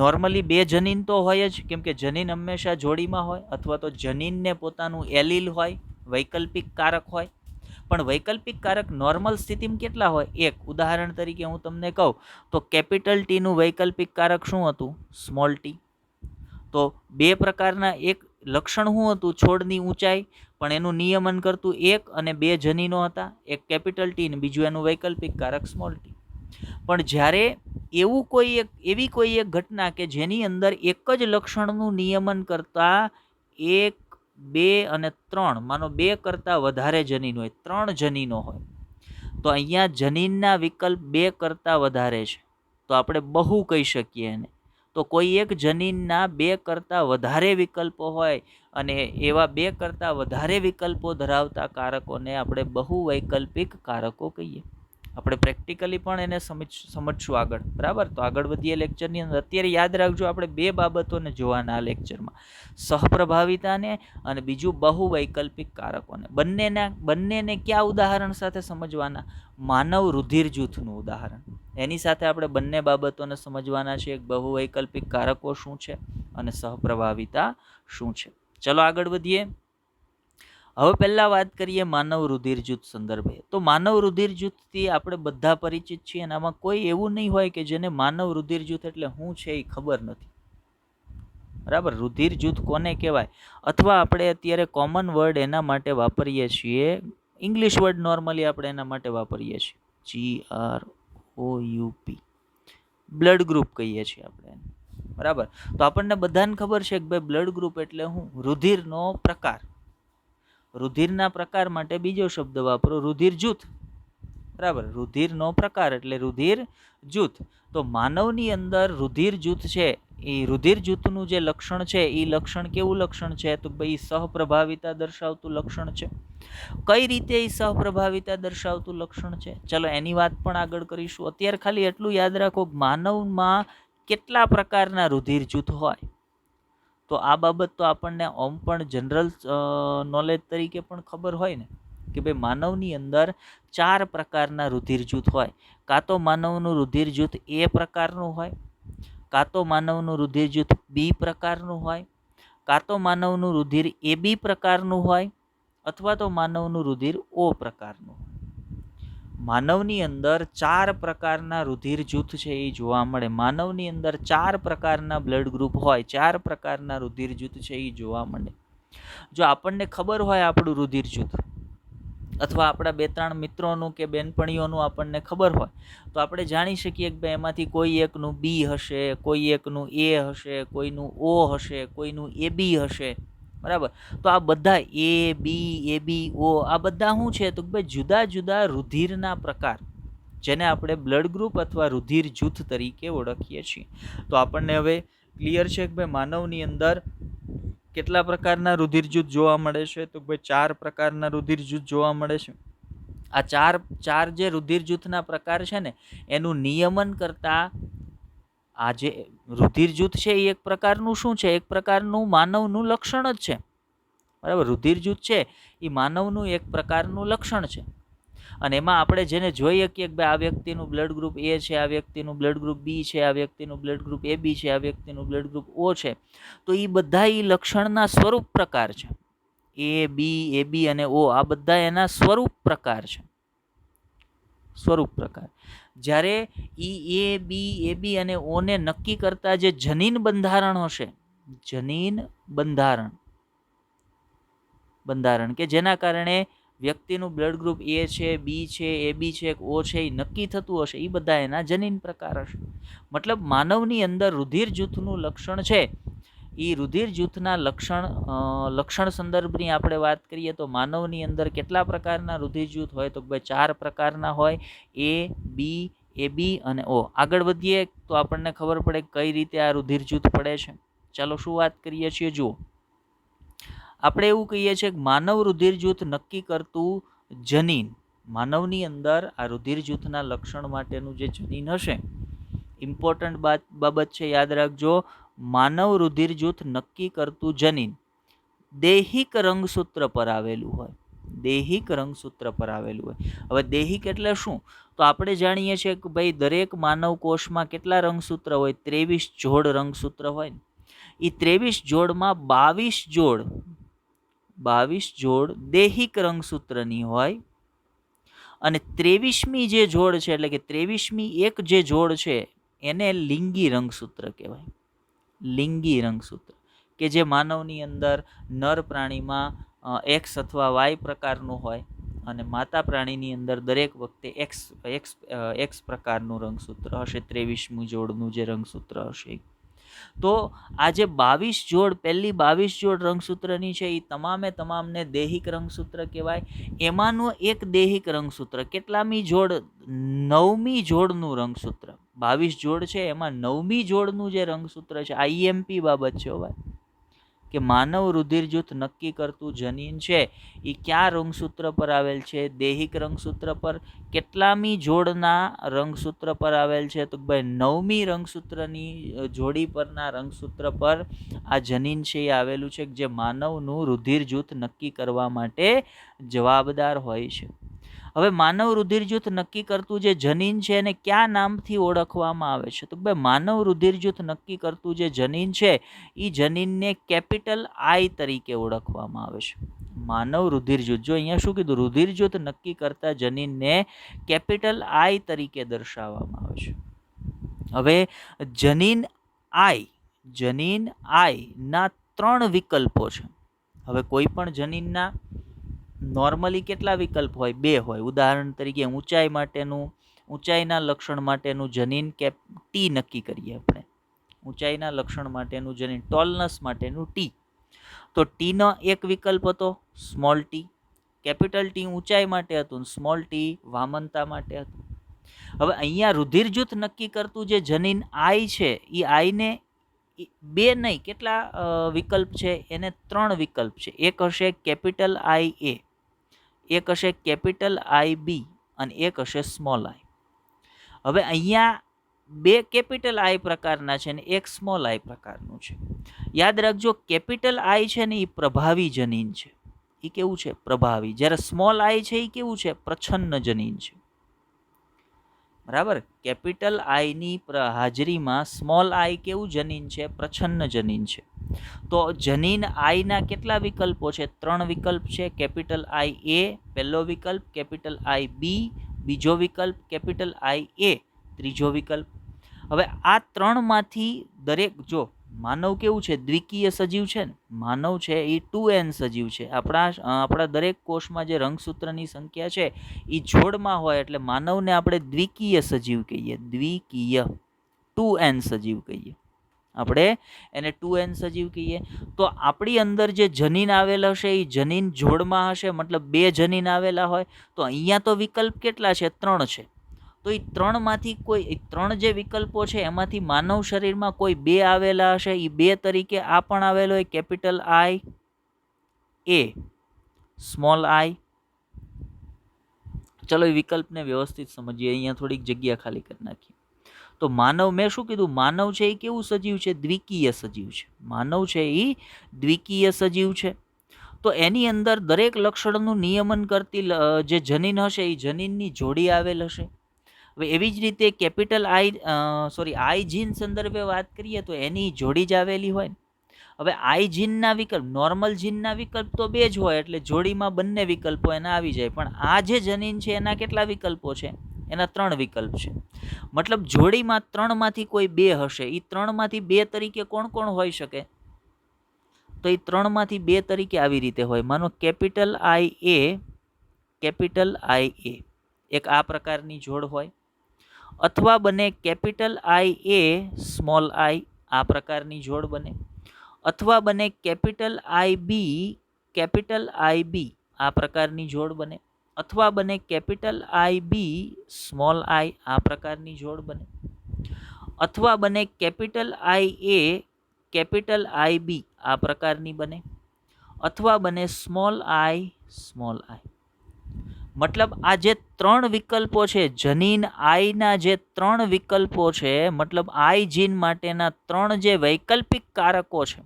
S1: નોર્મલી બે જનીન તો હોય જ, કેમ કે જનીન હંમેશા જોડીમાં હોય, અથવા તો જનીનને પોતાનું એલીલ હોય, વૈકલ્પિક કારક હોય. પણ વૈકલ્પિક કારક નોર્મલ સ્થિતિમાં કેટલા હોય? એક. ઉદાહરણ તરીકે હું તમને કહું તો કેપિટલ ટીનું વૈકલ્પિક કારક શું હતું? Small T. તો બે પ્રકારના, એક લક્ષણ શું હતું? છોડની ઊંચાઈ, પણ એનું નિયમન કરતું એક અને બે જનીનો હતા, એક કેપિટલ ટી ને બીજું એનું વૈકલ્પિક કારક સ્મોલ ટી. પણ જ્યારે એવી કોઈ એક ઘટના કે જેની અંદર એક જ લક્ષણનું નિયમન કરતા 1, 2 અને 3, માનો 2 કરતાં વધારે જનીન હોય, 3 જનીનો હોય, તો અહીંયા જનીનના વિકલ્પ 2 કરતાં વધારે છે, તો આપણે બહુ કહી શકીએ એને. તો કોઈ એક જનીનના 2 કરતાં વધારે વિકલ્પો હોય અને એવા 2 કરતાં વધારે વિકલ્પો ધરાવતા કારકોને આપણે બહુવૈકલ્પિક કારકો કહીએ. આપણે પ્રેક્ટિકલી પણ એને સમજશું આગળ, બરાબર? તો આગળ વધીએ લેક્ચરની અંદર. અત્યારે યાદ રાખજો, આપણે બે બાબતોને જોવાના આ લેક્ચરમાં: સહપ્રભાવિતાને અને બીજું બહુવૈકલ્પિક કારકોને. બંનેને કયા ઉદાહરણ સાથે સમજવાના? માનવ રુધિર જૂથનું ઉદાહરણ. એની સાથે આપણે બંને બાબતોને સમજવાના છે, બહુવૈકલ્પિક કારકો શું છે અને સહપ્રભાવિતા શું છે. ચલો આગળ વધીએ. હવે પહેલા વાત કરીએ માનવ રુધિર જૂથ સંદર્ભે. તો માનવ રુધિર જૂથથી આપણે બધા પરિચિત છીએ, અને આમાં કોઈ એવું નહીં હોય કે જેને માનવ રુધિર જૂથ એટલે શું છે એ ખબર નથી, બરાબર? રુધિર જૂથ કોને કહેવાય? અથવા આપણે અત્યારે કોમન વર્ડ એના માટે વાપરીએ છીએ, ઇંગ્લિશ વર્ડ નોર્મલી આપણે એના માટે વાપરીએ છીએ, GROUP, બ્લડ ગ્રુપ કહીએ છીએ આપણે, બરાબર? તો આપણને બધાને ખબર છે કે ભાઈ બ્લડ ગ્રુપ એટલે શું? રુધિરનો પ્રકાર. રુધિરના પ્રકાર માટે બીજો શબ્દ વાપરો, રુધિર જૂથ, બરાબર? રુધિરનો પ્રકાર એટલે રુધિર જૂથ. તો માનવની અંદર રુધિર જૂથ છે, એ રુધિર જૂથનું જે લક્ષણ છે એ લક્ષણ કેવું લક્ષણ છે? તો ભાઈ સહપ્રભાવિતા દર્શાવતું લક્ષણ છે. કઈ રીતે એ સહપ્રભાવિતા દર્શાવતું લક્ષણ છે? ચલો એની વાત પણ આગળ કરીશું. અત્યારે ખાલી એટલું યાદ રાખો, માનવમાં કેટલા પ્રકારના રુધિર જૂથ હોય? તો આ બાબત તો આપણને ઓમ પણ જનરલ નોલેજ તરીકે પણ ખબર હોય ને, કે ભાઈ માનવની અંદર 4 પ્રકારના રુધિર જૂથ હોય. કાં તો માનવનું રુધિર જૂથ એ પ્રકારનું હોય, કાં તો માનવનું રુધિર જૂથ બી પ્રકારનું હોય, કાં તો માનવનું રુધિર AB પ્રકારનું હોય, અથવા તો માનવનું રુધિર O પ્રકારનું હોય. માનવની અંદર 4 પ્રકારના રુધિર જૂથ છે એ જોવા મળે. માનવની અંદર 4 પ્રકારના બ્લડ ગ્રુપ હોય, 4 પ્રકારના રુધિર જૂથ છે એ જોવા મળે. જો આપણને ખબર હોય આપણું રુધિર જૂથ, અથવા આપણા 2-3 મિત્રોનું કે બેનપણીઓનું આપણને ખબર હોય, તો આપણે જાણી શકીએ કે ભાઈ એમાંથી કોઈ એકનું બી હશે, કોઈ એકનું એ હશે, કોઈનું ઓ હશે, કોઈનું AB હશે, બરાબર? તો આ બધા AB, O આ બધા શું છે? તો ભાઈ જુદા જુદા રુધિરના પ્રકાર, જેને આપણે બ્લડ ગ્રુપ અથવા રુધિર જૂથ તરીકે ઓળખીએ છીએ. તો આપણને હવે ક્લિયર છે કે ભાઈ માનવની અંદર કેટલા પ્રકારના રુધિર જૂથ જોવા મળે છે? તો ભાઈ 4 પ્રકારના રુધિર જૂથ જોવા મળે છે. આ ચાર જે રુધિર જૂથના પ્રકાર છે ને, એનું નિયમન કરતા આ જે રુધિર જૂથ છે એ એક પ્રકારનું શું છે? એક પ્રકારનું માનવનું લક્ષણ જ છે, બરાબર? રુધિર જૂથ છે એ માનવનું એક પ્રકારનું લક્ષણ છે. અને એમાં આપણે જેને જોઈ શકીએ કે ભાઈ આ વ્યક્તિનું બ્લડ ગ્રુપ એ છે, આ વ્યક્તિનું બ્લડ ગ્રુપ બી છે, આ વ્યક્તિનું બ્લડ ગ્રુપ AB છે, આ વ્યક્તિનું બ્લડ ગ્રુપ O છે, તો એ બધા એ લક્ષણના સ્વરૂપ પ્રકાર છે. A, B, AB અને O આ બધા એના સ્વરૂપ પ્રકાર છે, સ્વરૂપ પ્રકાર. જ્યારે એ A, B, AB અને O ને નક્કી કરતા જે જનીન બંધારણ હશે, જનીન બંધારણ કે જેના કારણે વ્યક્તિનું બ્લડ ગ્રુપ A છે, B છે, AB છે, O છે એ નક્કી થતું હશે, એ બધા એના જનીન પ્રકાર હશે. મતલબ માનવની અંદર રુધિર જૂથનું લક્ષણ છે એ રુધિર જૂથના લક્ષણ સંદર્ભની આપણે વાત કરીએ તો માનવની અંદર કેટલા પ્રકારના રુધિર જૂથ હોય? તો ભાઈ 4 પ્રકારના હોય, એ, બી, AB અને O. આગળ વધીએ તો આપણને ખબર પડે કઈ રીતે આ રુધિર જૂથ પડે છે. ચાલો શું વાત કરીએ છીએ જુઓ. આપણે એવું કહીએ છીએ કે માનવ રુધિર જૂથ નક્કી કરતું જનીન, માનવની અંદર આ રુધિર જૂથના લક્ષણ માટેનું જે જનીન હશે, ઇમ્પોર્ટન્ટ બાબત છે, યાદ રાખજો. માનવ રુધિર જૂથ નક્કી કરતું જનીન દૈહિક રંગસૂત્ર પર આવેલું હોય. દૈહિક રંગસૂત્ર પર આવેલું હોય. હવે દૈહિક એટલે શું? તો આપણે જાણીએ છીએ કે ભાઈ દરેક માનવ કોષમાં કેટલા રંગસૂત્ર હોય? 23 જોડ રંગસૂત્ર હોય. એ 23 જોડમાં 22 જોડ દૈહિક રંગસૂત્રની હોય અને 23મી જે જોડ છે, એટલે કે 23મી એક જે જોડ છે એને લિંગી રંગસૂત્ર કહેવાય. લિંગી રંગસૂત્ર કે જે માનવની અંદર નર પ્રાણીમાં X અથવા Y પ્રકારનું હોય અને માતા પ્રાણીની અંદર દરેક વખતે X પ્રકારનું રંગસૂત્ર હશે. 23મી જોડનું જે રંગસૂત્ર હશે. તો આ જે 22 જોડ, પહેલી 22 જોડ રંગસૂત્રની છે એ તમામને દૈહિક રંગસૂત્ર કહેવાય. એમાંનું એક દૈહિક રંગસૂત્ર કેટલામી જોડ? 9મી જોડનું રંગસૂત્ર. 22 જોડ છે એમાં 9મી જોડનું જે રંગસૂત્ર છે, IMP બાબત છે ભાઈ, કે માનવ રુધિર જૂથ નક્કી કરતું જનીન છે એ કયા રંગસૂત્ર પર આવેલ છે? દૈહિક રંગસૂત્ર પર. કેટલામી જોડના રંગસૂત્ર પર આવેલ છે? તો ભાઈ 9મી રંગસૂત્રની જોડી પરના રંગસૂત્ર પર આ જનીન છે એ આવેલું છે, જે માનવનું રુધિર જૂથ નક્કી કરવા માટે જવાબદાર હોય છે. હવે માનવ રુધિર જૂથ નક્કી કરતું જે જનીન છે એને કયા નામથી ઓળખવામાં આવે છે? તો ભાઈ માનવ રુધિર જૂથ નક્કી કરતું જે જનીન છે એ જનીનને કેપિટલ I તરીકે ઓળખવામાં આવે છે. માનવ રુધિર જૂથ, જો અહીંયા શું કીધું? રુધિર જૂથ નક્કી કરતા જનીનને કેપિટલ I તરીકે દર્શાવવામાં આવે છે. હવે જનીન I ના 3 વિકલ્પો છે. હવે કોઈ પણ જનીનના નોર્મલી કેટલા વિકલ્પ હોય? 2 હોય. ઉદાહરણ તરીકે ઊંચાઈના લક્ષણ માટેનું જનીન T નક્કી કરીએ આપણે. ઊંચાઈના લક્ષણ માટેનું જનીન, ટોલનેસ માટેનું T. તો T નો એક વિકલ્પ હતો સ્મોલ t. કેપિટલ T ઊંચાઈ માટે હતું, સ્મોલ t વામનતા માટે હતું. હવે અહીંયા રુધિર જૂથ નક્કી કરતું જે જનીન I છે એ I ને 2 નહીં, કેટલા વિકલ્પ છે? એને 3 વિકલ્પ છે. એક હશે કેપિટલ IA, એક હશે કેપિટલ IB અને એક હશે સ્મોલ I. હવે અહીંયા 2 કેપિટલ I પ્રકારના છે અને એક સ્મોલ I પ્રકારનું છે. યાદ રાખજો, કેપિટલ I છે ને એ પ્રભાવી જનીન છે. એ કેવું છે? પ્રભાવી. જ્યારે સ્મોલ I છે એ કેવું છે? પ્રચ્છન્ન જનીન છે. બરાબર. કેપિટલ I ની હાજરીમાં સ્મોલ I કેવું જનીન છે? પ્રચ્છન્ન જનીન છે. તો જનીન I ના કેટલા વિકલ્પો છે? 3 વિકલ્પ છે. કેપિટલ IA પહેલો વિકલ્પ, કેપિટલ IB બીજો વિકલ્પ, કેપિટલ IA ત્રીજો વિકલ્પ. હવે આ 3માંથી દરેક, જો માનવ કેવું છે? દ્વિકીય સજીવ છે ને. માનવ છે એ 2n સજીવ છે. આપણા દરેક કોષમાં જે રંગસૂત્રની સંખ્યા છે એ જોડમાં હોય એટલે માનવને આપણે દ્વિકીય સજીવ કહીએ. દ્વિકીય 2n સજીવ કહીએ આપણે એને. 2n સજીવ કહીએ. તો આપણી અંદર જે જનીન આવેલ હશે એ જનીન જોડમાં હશે, મતલબ 2 જનીન આવેલા હોય. તો અહીંયા તો વિકલ્પ કેટલા છે? 3 છે. તો એ 3માંથી કોઈ 3 જે વિકલ્પો છે એમાંથી માનવ શરીરમાં કોઈ 2 આવેલા હશે. એ 2 તરીકે આ પણ આવેલો હોય, કેપિટલ IA સ્મોલ I. ચલો એ વિકલ્પને વ્યવસ્થિત સમજીએ. અહીંયા થોડીક જગ્યા ખાલી કરી નાખીએ. તો માનવ, મેં શું કીધું? માનવ છે એ કેવું સજીવ છે? દ્વિકીય સજીવ છે. માનવ છે એ દ્વિકીય સજીવ છે. તો એની અંદર દરેક લક્ષણનું નિયમન કરતી જે જનીન હશે એ જનીનની જોડી આવેલ હશે. હવે એવી જ રીતે કેપિટલ I જીન સંદર્ભે વાત કરીએ તો એની જોડી જ આવેલી હોય. હવે I જીનના વિકલ્પ, નોર્મલ જીનના વિકલ્પ તો 2 જ હોય એટલે જોડીમાં બંને વિકલ્પો એના આવી જાય. પણ આ જે જનીન છે એના કેટલા વિકલ્પો છે? એના 3 વિકલ્પ છે. મતલબ જોડીમાં 3માંથી કોઈ 2 હશે. એ 3માંથી 2 તરીકે કોણ કોણ હોઈ શકે? તો એ 3માંથી 2 તરીકે આવી રીતે હોય. માનો કેપિટલ IA એક આ પ્રકારની જોડ હોય, અથવા બને કેપિટલ IA સ્મોલ I આ પ્રકારની જોડ બને, અથવા બને કેપિટલ આઈ બી આ પ્રકારની જોડ બને, અથવા બને કેપિટલ આઈ બી સ્મોલ આઈ આ પ્રકારની જોડ બને, અથવા બને કેપિટલ આઈ એ કેપિટલ આઈ બી આ પ્રકારની બને, અથવા બને સ્મોલ આઈ. મતલબ આ જે ત્રણ વિકલ્પો છે, જનીન આઈના જે ત્રણ વિકલ્પો છે, મતલબ આઈ જીન માટેના ત્રણ જે વૈકલ્પિક કારકો છે,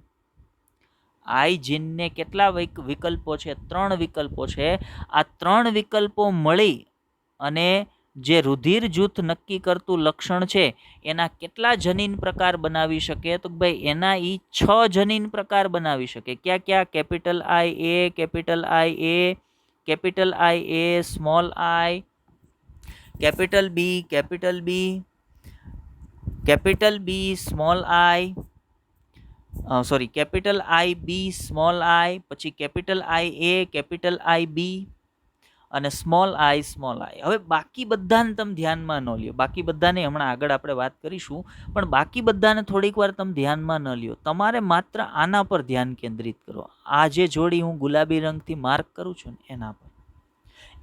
S1: આઈ જીનને કેટલા વિકલ્પો છે? ત્રણ વિકલ્પો છે. આ ત્રણ વિકલ્પો મળી અને જે રુધિર જૂથ નક્કી કરતું લક્ષણ છે એના કેટલા જનીન પ્રકાર બનાવી શકે? તો ભાઈ એના 6 જનીન પ્રકાર બનાવી શકે. ક્યાં ક્યાં? કેપિટલ આઈ એ, કેપિટલ આઈ એ, કેપિટલ આઈ એ સ્મોલ આઈ, કેપિટલ બી સ્મોલ આઈ, સોરી કેપિટલ આઈ બી સ્મોલ આઈ, પછી કેપિટલ આઈ એ, કેપિટલ આઈ બી અને સ્મોલ આઈ. હવે બાકી બધાને તમે ધ્યાનમાં ન લ્યો, બાકી બધાને હમણાં આગળ આપણે વાત કરીશું, પણ બાકી બધાને થોડીક વાર તમે ધ્યાનમાં ન લ્યો. તમારે માત્ર આના પર ધ્યાન કેન્દ્રિત કરો. આ જે જોડી હું ગુલાબી રંગથી માર્ક કરું છું ને એના પર.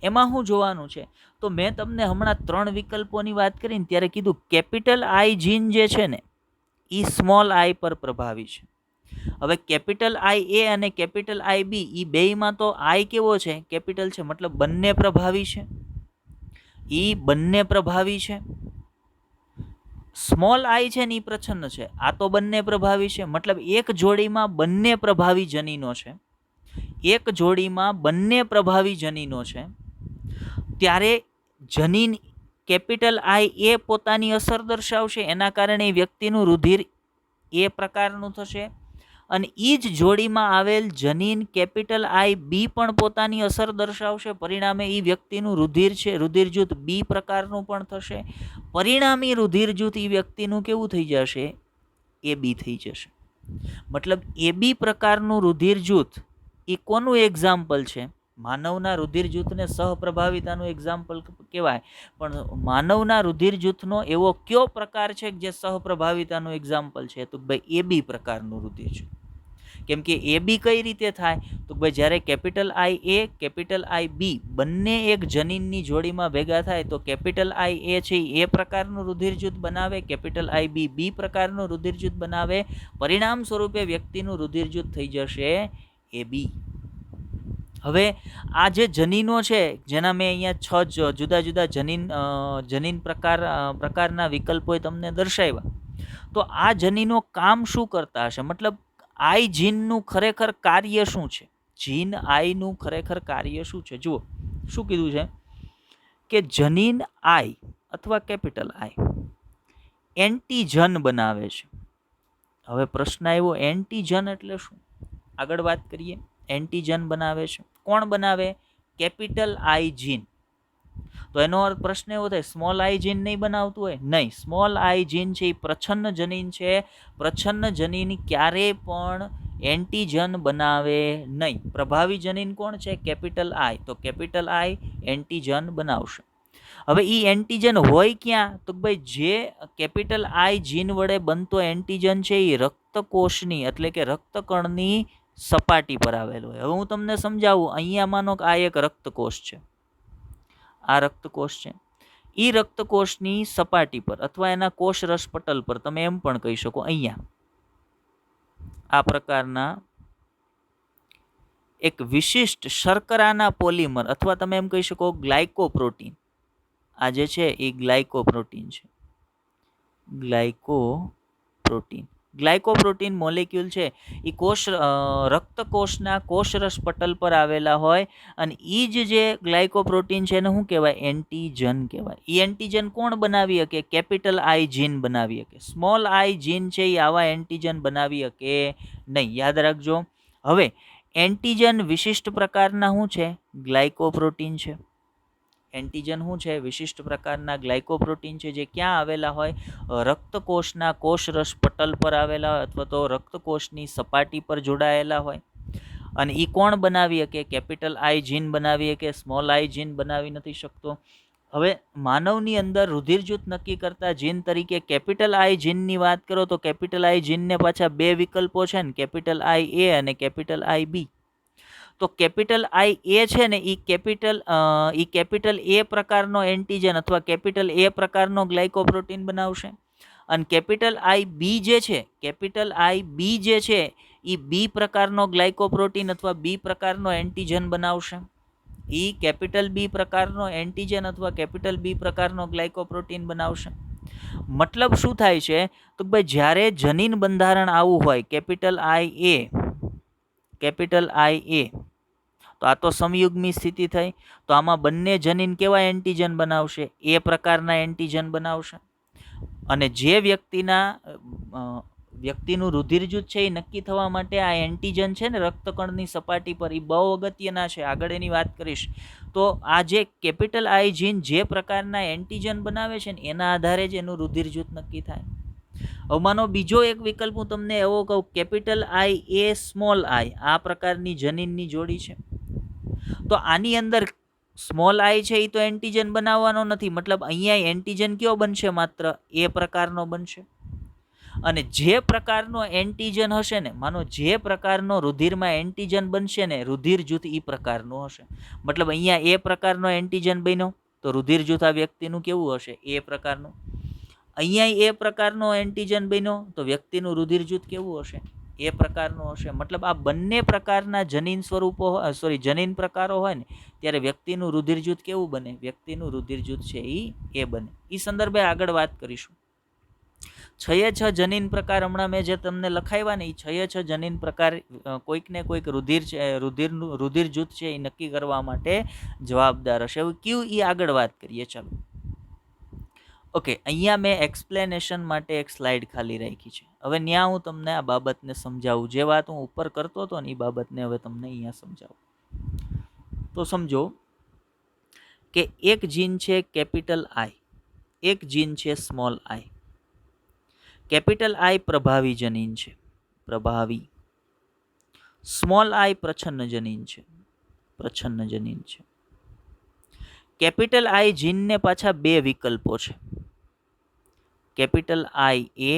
S1: એમાં શું જોવાનું છે? તો મેં તમને હમણાં ત્રણ વિકલ્પોની વાત કરીને ત્યારે કીધું કેપિટલ આઈ જીન જે છે ને એ સ્મોલ આઈ પર પ્રભાવી છે. હવે કેપિટલ આઈ એ અને કેપિટલ આઈ બી એ બેયમાં તો આઈ કેવો છે? કેપિટલ છે, મતલબ બંને પ્રભાવી છે. બંને પ્રભાવી છે. સ્મોલ આઈ છે ને એ પ્રચ્છન્ન છે. આ તો બંને પ્રભાવી છે. મતલબ એક જોડીમાં બંને પ્રભાવી જનીનો છે. એક જોડીમાં બંને પ્રભાવી જનીનો છે. ત્યારે જનીન કેપિટલ આઈ એ પોતાની અસર દર્શાવશે. એના કારણે વ્યક્તિનું રુધિર એ પ્રકારનું થશે. અને એ જ જોડીમાં આવેલ જનીન કેપિટલ આઈ બી પણ પોતાની અસર દર્શાવશે. પરિણામે એ વ્યક્તિનું રુધિર છે, રુધિર જૂથ બી પ્રકારનું પણ થશે. પરિણામી રુધિર જૂથ એ વ્યક્તિનું કેવું થઈ જશે? એ બી થઈ જશે. મતલબ એ બી પ્રકારનું રુધિર જૂથ એ કોનું એક્ઝામ્પલ છે? માનવના રુધિર જૂથને સહપ્રભાવિતાનું એક્ઝામ્પલ કહેવાય. પણ માનવના રુધિર જૂથનો એવો કયો પ્રકાર છે જે સહપ્રભાવિતાનું એક્ઝામ્પલ છે? તો ભાઈ એ બી પ્રકારનું રુધિર જૂથ. કેમ કે એ બી કઈ રીતે થાય? તો ભાઈ જ્યારે કેપિટલ આઈ એ, કેપિટલ આઈ બી બંને એક જનીનની જોડીમાં ભેગા થાય તો કેપિટલ આઈ એ છે એ પ્રકારનું રુધિર જૂથ બનાવે, કેપિટલ આઈ બી બી પ્રકારનું રુધિર જૂથ બનાવે. પરિણામ સ્વરૂપે વ્યક્તિનું રુધિર જૂથ થઈ જશે એ બી. હવે આ જે જનીનો છે જેના મેં અહીંયા 6 જુદા જુદા જનીન પ્રકારના વિકલ્પો તમને દર્શાવ્યા, તો આ જનીનો કામ શું કરતા હશે? મતલબ આઈ જીનનું ખરેખર કાર્ય શું છે? જીન આઈનું ખરેખર કાર્ય શું છે? જુઓ શું કીધું છે કે જનીન આઈ અથવા કેપિટલ આઈ એન્ટીજન બનાવે છે. હવે પ્રશ્ન આવ્યો એન્ટીજન એટલે શું? આગળ વાત કરીએ. એન્ટીજન બનાવે છે. કોણ બનાવે? કેપિટલ આઈ જીન. તો એનો અર્થ પ્રશ્ન એવો થાય સ્મોલ આઈ જીન નહીં બનાવતું હોય? નહીં, સ્મોલ આઈ જીન છે એ પ્રચ્છન્ન જનીન છે. પ્રચ્છન્ન જનીન ક્યારે પણ એન્ટીજન બનાવે નહીં. પ્રભાવી જનીન કોણ છે? કેપિટલ આઈ. તો કેપિટલ આઈ એન્ટીજન બનાવશે. હવે એ એન્ટીજન હોય ક્યાં? તો ભાઈ જે કેપિટલ આઈ જીન વડે બનતો એન્ટીજન છે એ રક્તકોષની એટલે કે રક્તકણની સપાટી પર આવેલો હોય. હવે હું તમને સમજાવું. અહીંયા માનો કે આ એક રક્તકોષ છે, આ રક્તકોષ છે. એ રક્તકોષની સપાટી પર અથવા એના કોષ રસ પટલ પર તમે એમ પણ કહી શકો અહીંયા આ પ્રકારના એક વિશિષ્ટ શર્કરાના પોલિમર અથવા તમે એમ કહી શકો ગ્લાયકોપ્રોટીન. આ જે છે એ ગ્લાયકોપ્રોટીન છે. ગ્લાયકોપ્રોટીન મોલેક્યુલ છે એ રક્તકોષના કોષરસ પટલ પર આવેલા હોય અને એ જે ગ્લાયકોપ્રોટીન છે એને શું કહેવાય? એન્ટીજન કહેવાય. એ એન્ટીજન કોણ બનાવી શકે? કેપિટલ આઈ જીન બનાવી શકે. સ્મોલ આઈ જીન છે એ આવા એન્ટીજન બનાવી શકે નહીં. યાદ રાખજો. હવે એન્ટીજન વિશિષ્ટ પ્રકારના શું છે? ગ્લાયકોપ્રોટીન છે. એન્ટીજન શું છે? વિશિષ્ટ પ્રકારના ગ્લાયકોપ્રોટીન છે જે ક્યાં આવેલા હોય? રક્તકોષના કોષરસ પટલ પર આવેલા હોય અથવા તો રક્તકોષની સપાટી પર જોડાયેલા હોય. અને એ કોણ બનાવી શકે? કેપિટલ આઈ જીન બનાવી શકે. સ્મોલ આઈ જીન બનાવી નથી શકતો. હવે માનવની અંદર રુધિર જૂથ નક્કી કરતા જીન તરીકે કેપિટલ આઈ જીનની વાત કરો તો કેપિટલ આઈ જીનને પાછા બે વિકલ્પો છે ને, કેપિટલ આઈ એ અને કેપિટલ આઈ બી. તો કેપિટલ આઈ એ છે ને એ કેપિટલ એ પ્રકારનો એન્ટીજન અથવા કેપિટલ એ પ્રકારનો ગ્લાયકોપ્રોટીન બનાવશે. અને કેપિટલ આઈ બી જે છે, કેપિટલ આઈ બી જે છે એ બી પ્રકારનો ગ્લાયકોપ્રોટીન અથવા બી પ્રકારનો એન્ટીજન બનાવશે. એ કેપિટલ બી પ્રકારનો એન્ટીજન અથવા કેપિટલ બી પ્રકારનો ગ્લાયકોપ્રોટીન બનાવશે. મતલબ શું થાય છે તો ભાઈ જ્યારે જનીન બંધારણ આવું હોય કેપિટલ આઈ એ, તો આ તો સમયુગ્મી સ્થિતિ થઈ. તો આમાં બંને જનીન કેવા એન્ટીજન બનાવશે? એ પ્રકારના એન્ટીજન બનાવશે. અને જે વ્યક્તિનું રુધિર જૂથ છે એ નક્કી થવા માટે આ એન્ટીજન છે ને રક્તકણની સપાટી પર એ બહુ અગત્યના છે. આગળ એની વાત કરીશ. તો આ જે કેપિટલ આઈ જીન જે પ્રકારના એન્ટીજન બનાવે છે ને એના આધારે જ એનું રુધિર જૂથ નક્કી થાય. હવે માનો બીજો એક વિકલ્પ હું તમને એવો કહું, કેપિટલ આઈ એ સ્મોલ આઈ, આ પ્રકારની જનીનની જોડી છે. તો આની અંદર સ્મોલ આઈ છે એ તો એન્ટીજન બનાવવાનો નથી, મતલબ અહીંયા એન્ટીજન કયો બનશે? માત્ર એ પ્રકારનો બનશે. અને જે પ્રકારનો એન્ટીજન હશે ને, માનો જે પ્રકારનો રુધિરમાં એન્ટીજન બનશે ને, રુધિર જૂથ એ પ્રકારનું હશે. મતલબ અહીંયા એ પ્રકારનો એન્ટીજન બન્યો તો રુધિર જૂથ આ વ્યક્તિનું કેવું હશે? એ પ્રકારનું. અહીંયા એ પ્રકારનો એન્ટીજન બન્યો તો વ્યક્તિનું રુધિર જૂથ કેવું હશે? એ પ્રકારનું હશે. મતલબ આ બંને પ્રકારના જનીન જનીન પ્રકારો હોય ને ત્યારે વ્યક્તિનું રુધિર જૂથ કેવું બને? વ્યક્તિનું રુધિર જૂથ છે એ બને. એ સંદર્ભે આગળ વાત કરીશું. 6 જનીન પ્રકાર હમણાં મેં જે તમને લખાવ્યા ને એ 6 જનીન પ્રકાર કોઈક ને કોઈક રુધિર જૂથ છે એ નક્કી કરવા માટે જવાબદાર હશે. હવે કયું એ આગળ વાત કરીએ. ચાલો ઓકે, અહીંયા મેં એક્સપ્લેનેશન માટે એક સ્લાઇડ ખાલી રાખી છે. હવે ત્યાં હું તમને આ બાબતને સમજાવું. જે વાત હું ઉપર કરતો હતો ને એ બાબતને હવે તમને અહીંયા સમજાવું. તો સમજો કે એક જીન છે કેપિટલ આઈ, એક જીન છે સ્મોલ આઈ. કેપિટલ આઈ પ્રભાવી જનીન છે, પ્રભાવી. સ્મોલ આઈ પ્રચ્છન્ન જનીન છે, પ્રચ્છન્ન જનીન છે. કેપિટલ આઈ જીનને પાછા બે વિકલ્પો છે, કેપિટલ આઈ એ,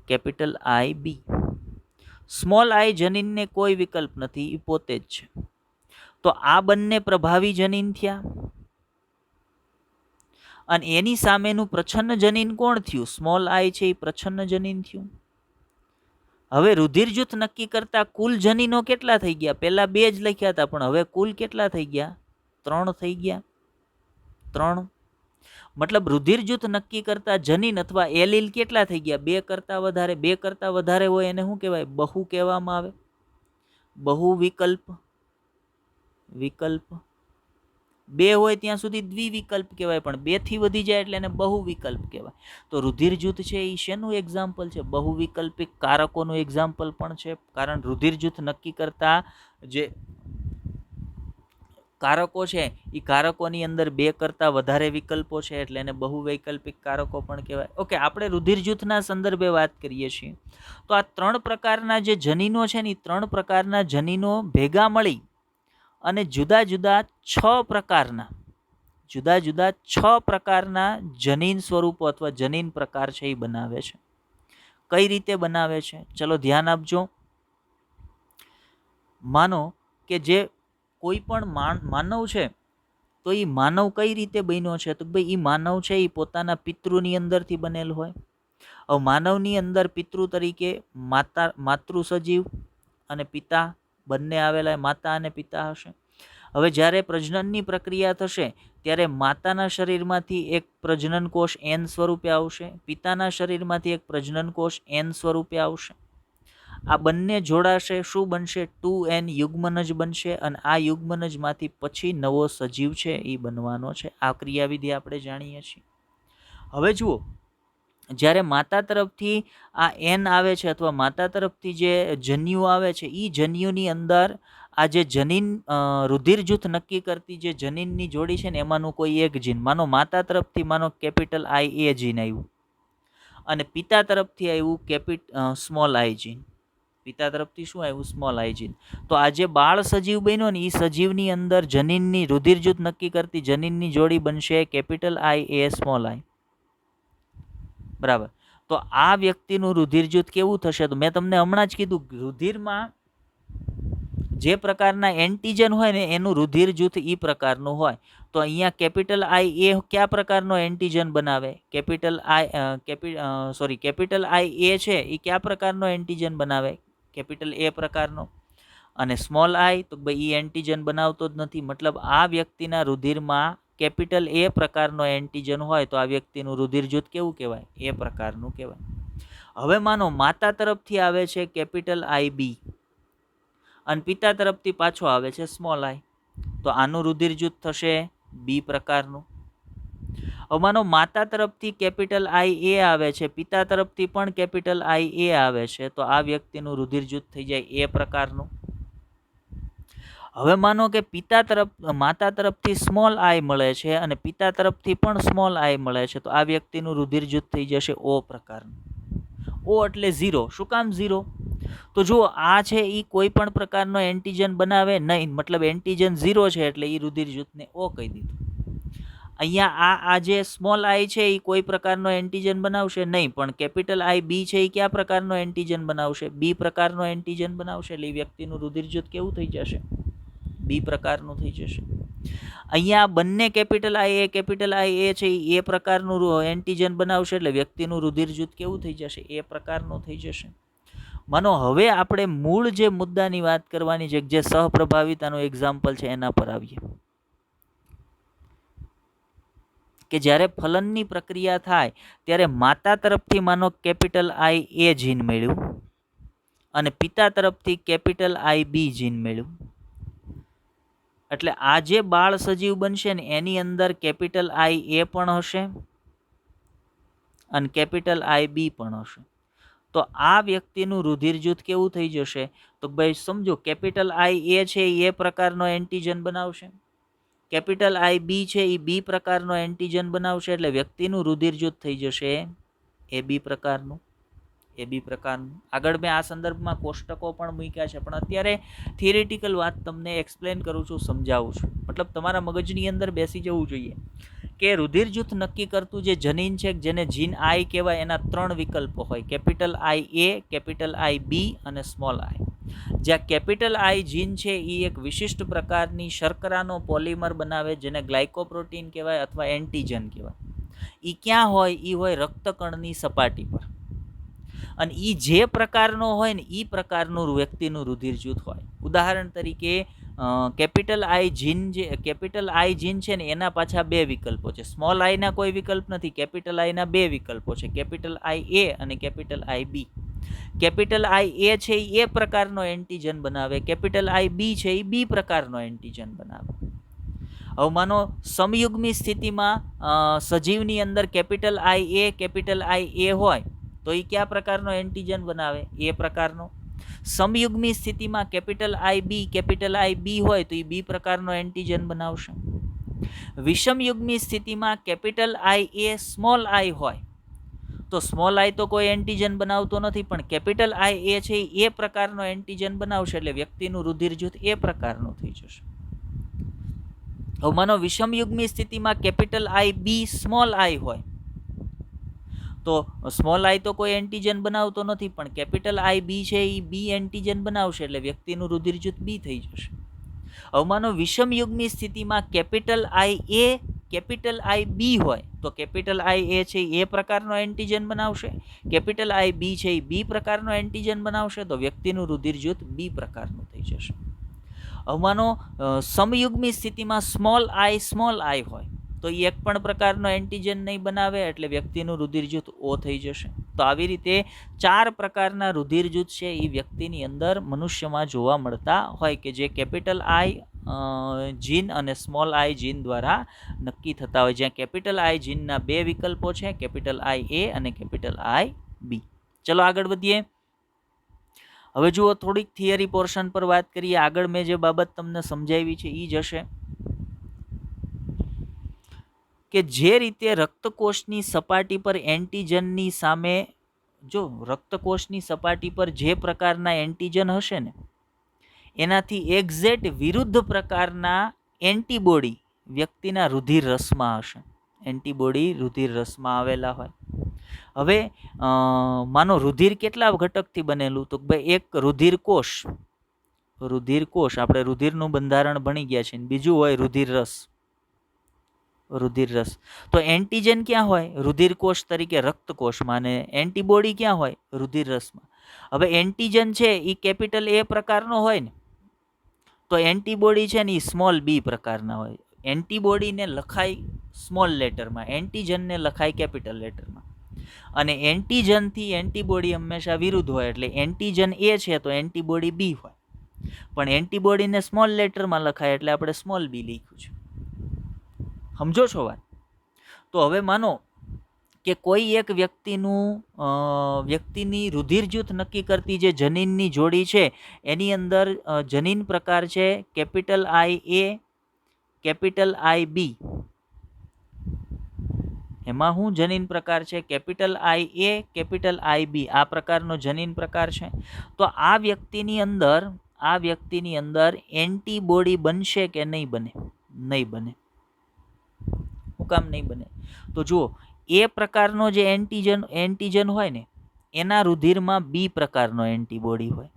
S1: કેપિટલ આઈ બી. સ્મોલ આઈ જનીનને કોઈ વિકલ્પ નથી, એ પોતે જ છે. તો આ બંને પ્રભાવી જનીન થયા અને એની સામેનું પ્રચ્છન્ન જનીન કોણ થયું? સ્મોલ આઈ છે એ પ્રચ્છન્ન જનીન થયું. હવે રુધિર જૂથ નક્કી કરતા કુલ જનીનો કેટલા થઈ ગયા? પહેલા 2 જ લખ્યા હતા, પણ હવે કુલ કેટલા થઈ ગયા? 3 થઈ ગયા. 3. મતલબ રુધિર જૂથ નક્કી કરતા જનીન અથવા એલીલ કેટલા થઈ ગયા? 2 કરતા વધારે. 2 કરતા વધારે હોય એને શું કહેવાય? બહુ કહેવામાં આવે. બહુ વિકલ્પ. વિકલ્પ 2 હોય ત્યાં સુધી દ્વિવિકલ્પ કહેવાય, પણ 2 થી વધી જાય એટલે એને બહુ વિકલ્પ કહેવાય. તો રુધિર જૂથ છે એ શેનું એક્ઝામ્પલ છે? બહુ વિકલ્પિક કારકોનું એક્ઝામ્પલ પણ છે. કારણ રુધિર જૂથ નક્કી કરતા જે કારકો છે એ કારકોની અંદર 2 કરતા વધારે વિકલ્પો છે એટલે એને બહુ વૈકલ્પિક કારકો પણ કહેવાય. ઓકે, આપણે રુધિર જૂથના સંદર્ભે વાત કરીએ છીએ. તો આ 3 પ્રકારના જે જનીનો છે ને એ 3 પ્રકારના જનીનો ભેગા મળી અને જુદા જુદા 6 પ્રકારના જનીન સ્વરૂપો અથવા જનીન પ્રકાર છે એ બનાવે છે. કઈ રીતે બનાવે છે? ચલો ધ્યાન આપજો. માનો કે જે કોઈ પણ માનવ છે તો એ માનવ કઈ રીતે બન્યો છે? તો ભાઈ એ માનવ છે એ પોતાના પિતૃની અંદરથી બનેલ હોય. હવે માનવની અંદર પિતૃ તરીકે માતૃ સજીવ અને પિતા બંને આવેલા, માતા અને પિતા હશે. હવે જ્યારે પ્રજનનની પ્રક્રિયા થશે ત્યારે માતાના શરીરમાંથી એક પ્રજનન કોષ એન સ્વરૂપે આવશે, પિતાના શરીરમાંથી એક પ્રજનન કોષ એન સ્વરૂપે આવશે. આ બંને જોડાશે, શું બનશે? 2n યુગ્મનજ બનશે અને આ યુગ્મનજમાંથી પછી નવો સજીવ છે એ બનવાનો છે. આ ક્રિયાવિધિ આપણે જાણીએ છીએ. હવે જુઓ, જ્યારે માતા તરફથી આ એન આવે છે અથવા માતા તરફથી જે જન્યુ આવે છે એ જન્યુની અંદર આ જે જનીન રુધિર જૂથ નક્કી કરતી જે જનીનની જોડી છે ને એમાંનું કોઈ એક જીન, માનો માતા તરફથી માનો કેપિટલ આઈ એ જીન આવ્યું અને પિતા તરફથી આવ્યું સ્મોલ આઈ જીન. પિતા તરફથી શું આવ્યું? સ્મોલ આઈ જીન. તો આ જે બાળ સજીવ બન્યો ને એ સજીવની અંદર જનીનની રુધિર જૂથ નક્કી કરતી જનીનની જોડી બનશે કેપિટલ આઈ એ સ્મોલ આઈ. બરાબર. તો આ વ્યક્તિનું રુધિર જૂથ કેવું થશે? તો મેં તમને હમણાં જ કીધું, રુધિરમાં જે પ્રકારના એન્ટીજન હોય ને એનું રુધિર જૂથ એ પ્રકારનું હોય. તો અહીંયા કેપિટલ આઈ એ કયા પ્રકારનો એન્ટીજન બનાવે? કેપિટલ આઈ એ છે એ કયા પ્રકારનો એન્ટીજન બનાવે? કેપિટલ એ પ્રકારનો. અને સ્મોલ આઈ તો ભાઈ એ એન્ટીજન બનાવતો જ નથી. મતલબ આ વ્યક્તિના રુધિરમાં કેપિટલ એ પ્રકારનો એન્ટીજન હોય તો આ વ્યક્તિનું રુધિર જૂથ કેવું કહેવાય? એ પ્રકારનું કહેવાય. હવે માનો માતા તરફથી આવે છે કેપિટલ આઈ બી અને પિતા તરફથી પાછો આવે છે સ્મોલ આઈ, તો આનું રુધિર જૂથ થશે બી પ્રકારનું. હવે માનો માતા તરફથી કેપિટલ આઈ એ આવે છે, પિતા તરફથી પણ કેપિટલ આઈ એ આવે છે, તો આ વ્યક્તિનું રુધિર જૂથ થઈ જાય એ પ્રકારનું. હવે માનો કે માતા તરફથી સ્મોલ આઈ મળે છે અને પિતા તરફથી પણ સ્મોલ આઈ મળે છે, તો આ વ્યક્તિનું રુધિર જૂથ થઈ જશે ઓ પ્રકારનું. ઓ એટલે 0. શું કામ 0? તો જુઓ, આ છે એ કોઈ પણ પ્રકારનો એન્ટીજન બનાવે નહીં, મતલબ એન્ટીજન 0 છે એટલે એ રુધિર જૂથને ઓ કહી દીધું. અહીંયા આ જે સ્મોલ આઈ છે એ કોઈ પ્રકારનો એન્ટીજન બનાવશે નહીં, પણ કેપિટલ આઈ બી છે એ કયા પ્રકારનો એન્ટીજન બનાવશે? બી પ્રકારનો એન્ટીજન બનાવશે. એટલે એ વ્યક્તિનું રુધિર જૂથ કેવું થઈ જશે? બી પ્રકારનું થઈ જશે. અહીંયા બંને કેપિટલ આઈ એ છે એ પ્રકારનું એન્ટીજન બનાવશે એટલે વ્યક્તિનું રુધિર જૂથ કેવું થઈ જશે? એ પ્રકારનું થઈ જશે. માનો હવે આપણે મૂળ જે મુદ્દાની વાત કરવાની છે, જે સહપ્રભાવિતાનું એક્ઝામ્પલ છે એના પર આવીએ. કે જ્યારે ફલનની પ્રક્રિયા થાય ત્યારે માતા તરફથી માનો કેપિટલ આઈ એ જીન મળ્યું અને પિતા તરફથી કેપિટલ આઈ બી જીન મળ્યું. એટલે આ જે બાળ સજીવ બનશે ને એની અંદર કેપિટલ આઈ એ પણ હશે અને કેપિટલ આઈ બી પણ હશે. તો આ વ્યક્તિનું રુધિર જૂથ કેવું થઈ જશે? તો ભાઈ સમજો, કેપિટલ આઈ એ છે એ પ્રકારનો એન્ટીજન બનાવશે, કેપિટલ આઈ બી છે એ બી પ્રકારનો એન્ટીજન બનાવશે, એટલે વ્યક્તિનું રુધિર જૂથ થઈ જશે એ બી પ્રકારનું. આગળ મેં આ સંદર્ભમાં કોષ્ટકો પણ મૂક્યા છે, પણ અત્યારે થિયરિટિકલ વાત તમને એક્સપ્લેન કરું છું, સમજાવું છું. મતલબ તમારા મગજની અંદર બેસી જવું જોઈએ કે રુધિર જૂથ નક્કી કરતું જે જનીન છે, જેને જીન આઈ કહેવાય, એના 3 વિકલ્પો હોય: કેપિટલ આઈ એ, કેપિટલ આઈ બી અને સ્મોલ આઈ. જ્યાં કેપિટલ આઈ જીન છે એ એક વિશિષ્ટ પ્રકારની શર્કરાનો પોલિમર બનાવે, જેને ગ્લાયકોપ્રોટીન કહેવાય અથવા એન્ટીજન કહેવાય. એ ક્યાં હોય? એ હોય રક્તકણની સપાટી પર. અને એ જે પ્રકારનો હોય ને એ પ્રકારનું વ્યક્તિનું રુધિર જૂથ હોય. ઉદાહરણ તરીકે કેપિટલ આઈ જીન છે ને એના પાછા 2 વિકલ્પો છે. સ્મોલ આઈના કોઈ વિકલ્પ નથી, કેપિટલ આઈના 2 વિકલ્પો છે, કેપિટલ આઈ એ અને કેપિટલ આઈ બી. કેપિટલ આઈ એ છે એ પ્રકારનો એન્ટીજન બનાવે, કેપિટલ આઈ બી છે એ બી પ્રકારનો એન્ટીજન બનાવે. હવે માનો સમયુગ્મી સ્થિતિમાં સજીવની અંદર કેપિટલ આઈ એ હોય તો એ કયા પ્રકારનો એન્ટીજન બનાવે? એ પ્રકારનો. સમયુગ્મી સ્થિતિમાં કેપિટલ આઈ બી હોય તો એ બી પ્રકારનો એન્ટીજન બનાવશે. વિષમયુગ્મી સ્થિતિમાં કેપિટલ આઈ એ સ્મોલ આઈ હોય તો સ્મોલ આઈ તો કોઈ એન્ટીજન બનાવતો નથી, પણ કેપિટલ આઈ એ છે એ પ્રકારનો એન્ટીજન બનાવશે, એટલે વ્યક્તિનું રુધિર જૂથ એ પ્રકારનું થઈ જશે. હવે માનો વિષમયુગ્મી સ્થિતિમાં કેપિટલ આઈ બી સ્મોલ આઈ હોય તો સ્મોલ આઈ તો કોઈ એન્ટીજન બનાવતો નથી, પણ કેપિટલ આઈ બી છે એ બી એન્ટીજન બનાવશે, એટલે વ્યક્તિનું રુધિર જૂથ બી થઈ જશે. હવે માનો વિષમયુગ્મી સ્થિતિમાં કેપિટલ આઈ બી હોય તો કેપિટલ આઈ એ છે એ પ્રકારનો એન્ટીજન બનાવશે, કેપિટલ આઈ બી છે એ બી પ્રકારનો એન્ટીજન બનાવશે, તો વ્યક્તિનું રુધિર જૂથ બી પ્રકારનું થઈ જશે. હવે માનો સમયુગ્મી સ્થિતિમાં સ્મોલ આઈ હોય તો એ એક પણ પ્રકારનો એન્ટીજન નહીં બનાવે, એટલે વ્યક્તિનું રુધિર જૂથ ઓ થઈ જશે. તો આવી રીતે 4 પ્રકારના રુધિર જૂથ છે એ વ્યક્તિની અંદર મનુષ્યમાં જોવા મળતા હોય, કે જે કેપિટલ આઈ જીન અને સ્મોલ આઈ જીન દ્વારા નક્કી થતા હોય. જ્યાં કેપિટલ આઈ જીનના 2 વિકલ્પો છે, કેપિટલ આઈ એ અને કેપિટલ આઈ બી. ચલો આગળ વધીએ. હવે જુઓ, થોડીક થિયરી પોર્શન પર વાત કરીએ. આગળ મેં જે બાબત તમને સમજાવી છે એ જ હશે કે જે રીતે રક્તકોષની સપાટી પર એન્ટીજનની સામે જો રક્તકોષની સપાટી પર જે પ્રકારના એન્ટીજન હશે ને એનાથી એક્ઝેક્ટ વિરુદ્ધ પ્રકારના એન્ટીબોડી વ્યક્તિના રુધિર રસમાં હશે. એન્ટીબોડી રુધિર રસમાં આવેલા હોય. હવે માનો રુધિર કેટલા ઘટકથી બનેલું? તો ભાઈ એક રુધિર કોષ, આપણે રુધિરનું બંધારણ ભણી ગયા છે. બીજું હોય રુધિર રસ. તો એન્ટીજન ક્યાં હોય? રુધિર કોષ તરીકે રક્તકોષમાં, અને એન્ટીબોડી ક્યાં હોય? રુધિર રસમાં. હવે એન્ટીજન છે એ કેપિટલ એ પ્રકારનો હોય ને, તો એન્ટીબોડી છે ને એ સ્મોલ બી પ્રકારના હોય. એન્ટીબોડીને લખાય સ્મોલ લેટરમાં, એન્ટીજનને લખાય કેપિટલ લેટરમાં. અને એન્ટીજનથી એન્ટીબોડી હંમેશા વિરુદ્ધ હોય, એટલે એન્ટીજન એ છે તો એન્ટીબોડી બી હોય. પણ એન્ટીબોડીને સ્મોલ લેટરમાં લખાય એટલે આપણે સ્મોલ બી લખ્યું છે. સમજો છો વાત? તો હવે માનો કે કોઈ એક વ્યક્તિની રુધિર જૂથ નક્કી કરતી જે જનીનની જોડી છે એની અંદર જનીન પ્રકાર છે કેપિટલ આઈ એ, કેપિટલ આઈ બી. એમાં શું જનીન પ્રકાર છે? કેપિટલ આઈ એ, કેપિટલ આઈ બી. આ પ્રકારનો જનીન પ્રકાર છે. તો આ વ્યક્તિની અંદર એન્ટીબોડી બનશે કે નહીં બને? નહીં બને. શું કામ નહીં બને? તો જુઓ, એ પ્રકારનો જે એન્ટીજન હોય ને એના રુધિરમાં બી પ્રકારનો એન્ટીબોડી હોય,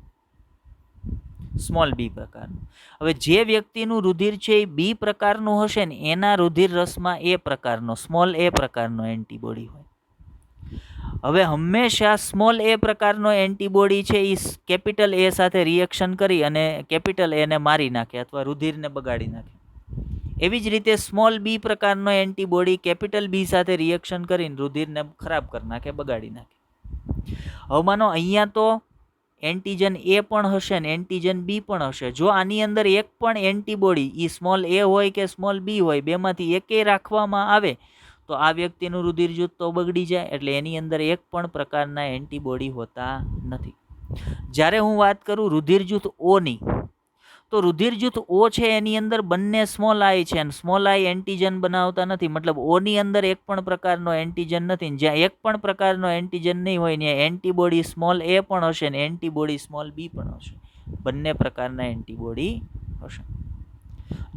S1: સ્મોલ બી પ્રકારનું. હવે જે વ્યક્તિનું રુધિર છે એ બી પ્રકારનું હશે ને એના રુધિર રસમાં એ પ્રકારનો, સ્મોલ એ પ્રકારનો એન્ટીબોડી હોય. હવે હંમેશા સ્મોલ એ પ્રકારનો એન્ટીબોડી છે એ કેપિટલ એ સાથે રિએક્શન કરી અને કેપિટલ એને મારી નાખે અથવા રુધિરને બગાડી નાખે. એવી જ રીતે સ્મોલ બી પ્રકારનો એન્ટીબોડી કેપિટલ બી સાથે રિએક્શન કરીને રુધિરને ખરાબ કરી નાખે, બગાડી નાખે. હવે માનો અહીંયા તો એન્ટીજન એ પણ હશે ને એન્ટીજન બી પણ હશે. જો આની અંદર એક પણ એન્ટીબોડી એ સ્મોલ એ હોય કે સ્મોલ બી હોય, બેમાંથી એકેય રાખવામાં આવે તો આ વ્યક્તિનું રુધિર જૂથ તો બગડી જાય. એટલે એની અંદર એક પણ પ્રકારના એન્ટીબોડી હોતા નથી. જ્યારે હું વાત કરું રુધિર જૂથ ઓની, તો રુધિર જૂથ ઓ છે એની અંદર બંને સ્મોલ આઈ છે, અને સ્મોલ આઈ એન્ટીજન બનાવતા નથી. મતલબ ઓની અંદર એક પણ પ્રકારનો એન્ટીજન નથી. જ્યાં એક પણ પ્રકારનો એન્ટીજન નહીં હોય ત્યાં એન્ટીબોડી સ્મોલ એ પણ હશે ને એન્ટીબોડી સ્મોલ બી પણ હશે. બંને પ્રકારના એન્ટીબોડી હશે.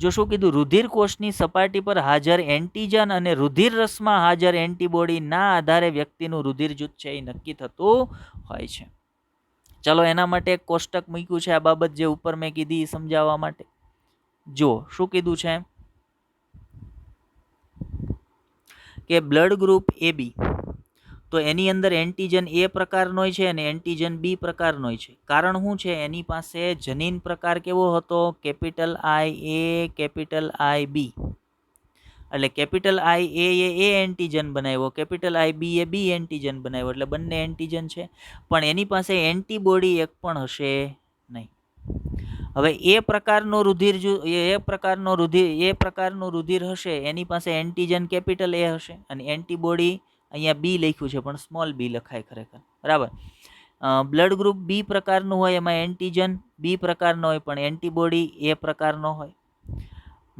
S1: જો શું કીધું? રુધિર કોષની સપાટી પર હાજર એન્ટીજન અને રુધિર રસમાં હાજર એન્ટીબોડીના આધારે વ્યક્તિનું રુધિર જૂથ છે એ નક્કી થતું હોય છે. ચલો, એના માટે એક કોષ્ટક મૂક્યું છે આ બાબત જે ઉપર મેં કીધી એ સમજાવવા માટે. જો શું કીધું છે કે બ્લડ ગ્રુપ એ બી, તો એની અંદર એન્ટીજન એ પ્રકારનો છે અને એન્ટીજન બી પ્રકારનો છે. કારણ શું છે? એની પાસે જનીન પ્રકાર કેવો હતો? કેપિટલ આઈ એ, કેપિટલ આઈ બી. એટલે કેપિટલ આઈ એ એન્ટીજન બનાવ્યો, કેપિટલ આઈ બી એ બી એન્ટીજન બનાવ્યો, એટલે બંને એન્ટીજન છે. પણ એની પાસે એન્ટીબોડી એક પણ હશે નહીં. હવે એ પ્રકારનું રુધિર હશે એની પાસે એન્ટીજન કેપિટલ એ હશે અને એન્ટીબોડી અહીંયા બી લખ્યું છે પણ સ્મોલ બી લખાય ખરેખર, બરાબર. બ્લડ ગ્રુપ બી પ્રકારનું હોય એમાં એન્ટીજન બી પ્રકારનો હોય પણ એન્ટીબોડી એ પ્રકારનો હોય.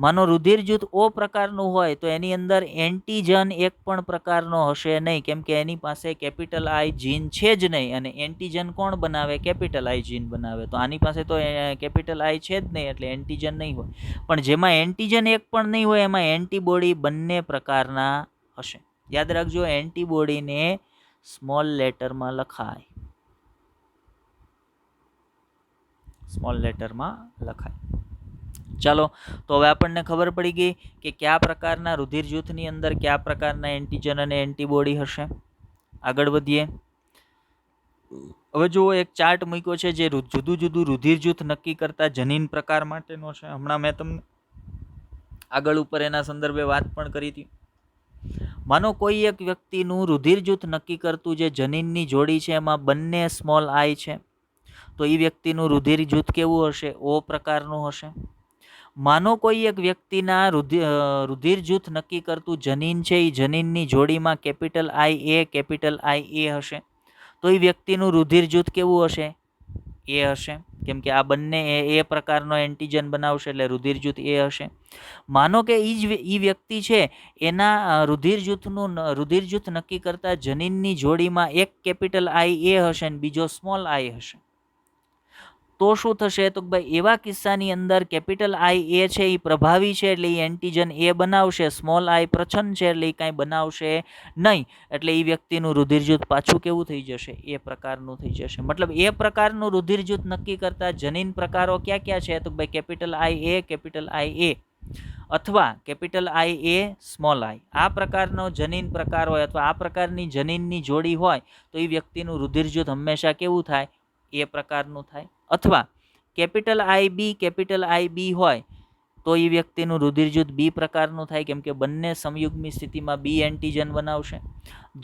S1: માનો રુધિર જૂથ ઓ પ્રકારનું હોય તો એની અંદર એન્ટીજન એક પણ પ્રકારનો હશે નહીં, કેમ કે એની પાસે કેપિટલ આઈ જીન છે જ નહીં. અને એન્ટીજન કોણ બનાવે? કેપિટલ આઈ જીન બનાવે. તો આની પાસે તો કેપિટલ આઈ છે જ નહીં એટલે એન્ટીજન નહીં હોય. પણ જેમાં એન્ટીજન એક પણ નહીં હોય એમાં એન્ટીબોડી બંને પ્રકારના હશે. યાદ રાખજો, એન્ટીબોડીને સ્મોલ લેટરમાં લખાય, સ્મોલ લેટરમાં લખાય. ચાલો, તો હવે આપણને ખબર પડી ગઈ કે કયા પ્રકારના રુધિર જૂથની અંદર કયા પ્રકારના એન્ટીજન અને એન્ટીબોડી હશે. આગળ વધીએ. હવે જુઓ, એક ચાર્ટ મૂક્યો છે જે જુદું જુદું રુધિર જૂથ નક્કી કરતા જનીન પ્રકાર માટેનો છે. હમણાં મેં તમને આગળ ઉપર એના સંદર્ભે વાત પણ કરી હતી. માનો કોઈ એક વ્યક્તિનું રુધિર જૂથ નક્કી કરતું જે જનીનની જોડી છે એમાં બંને સ્મોલ આઈ છે, તો એ વ્યક્તિનું રુધિર જૂથ કેવું હશે? ઓ પ્રકારનું હશે. માનો કોઈ એક વ્યક્તિના રુધિર જૂથ નક્કી કરતું જનીન છે એ જનીનની જોડીમાં કેપિટલ આઈ એ, કેપિટલ આઈ એ હશે, તો એ વ્યક્તિનું રુધિર જૂથ કેવું હશે? એ હશે, કેમ કે આ બંને એ પ્રકારનો એન્ટીજન બનાવશે એટલે રુધિર જૂથ એ હશે. માનો કે એ વ્યક્તિ છે એના રુધિર જૂથ નક્કી કરતા જનીનની જોડીમાં એક કેપિટલ આઈ એ હશે અને બીજો સ્મોલ આઈ હશે. તો શું થશે? તો ભાઈ એવા કિસ્સાની અંદર કેપિટલ આઈ એ છે એ પ્રભાવી છે એટલે એ એન્ટીજન એ બનાવશે, સ્મોલ આઈ પ્રછન્ન છે એટલે એ કાંઈ બનાવશે નહીં. એટલે એ વ્યક્તિનું રુધિર જૂથ પાછું કેવું થઈ જશે? એ પ્રકારનું થઈ જશે. મતલબ એ પ્રકારનું રુધિર જૂથ નક્કી કરતા જનીન પ્રકારો ક્યાં ક્યાં છે? તો ભાઈ કેપિટલ આઈ એ અથવા કેપિટલ આઈ એ સ્મોલ આઈ, આ પ્રકારનો જનીન પ્રકાર હોય અથવા આ પ્રકારની જનીનની જોડી હોય તો એ વ્યક્તિનું રુધિર જૂથ હંમેશા કેવું થાય? એ પ્રકારનું થાય. અથવા કેપિટલ આઈ બી હોય તો એ વ્યક્તિનું રુધિર જૂથ બી પ્રકારનું થાય, કેમ કે બંને સમયુગ્મી સ્થિતિમાં બી એન્ટીજન બનાવશે.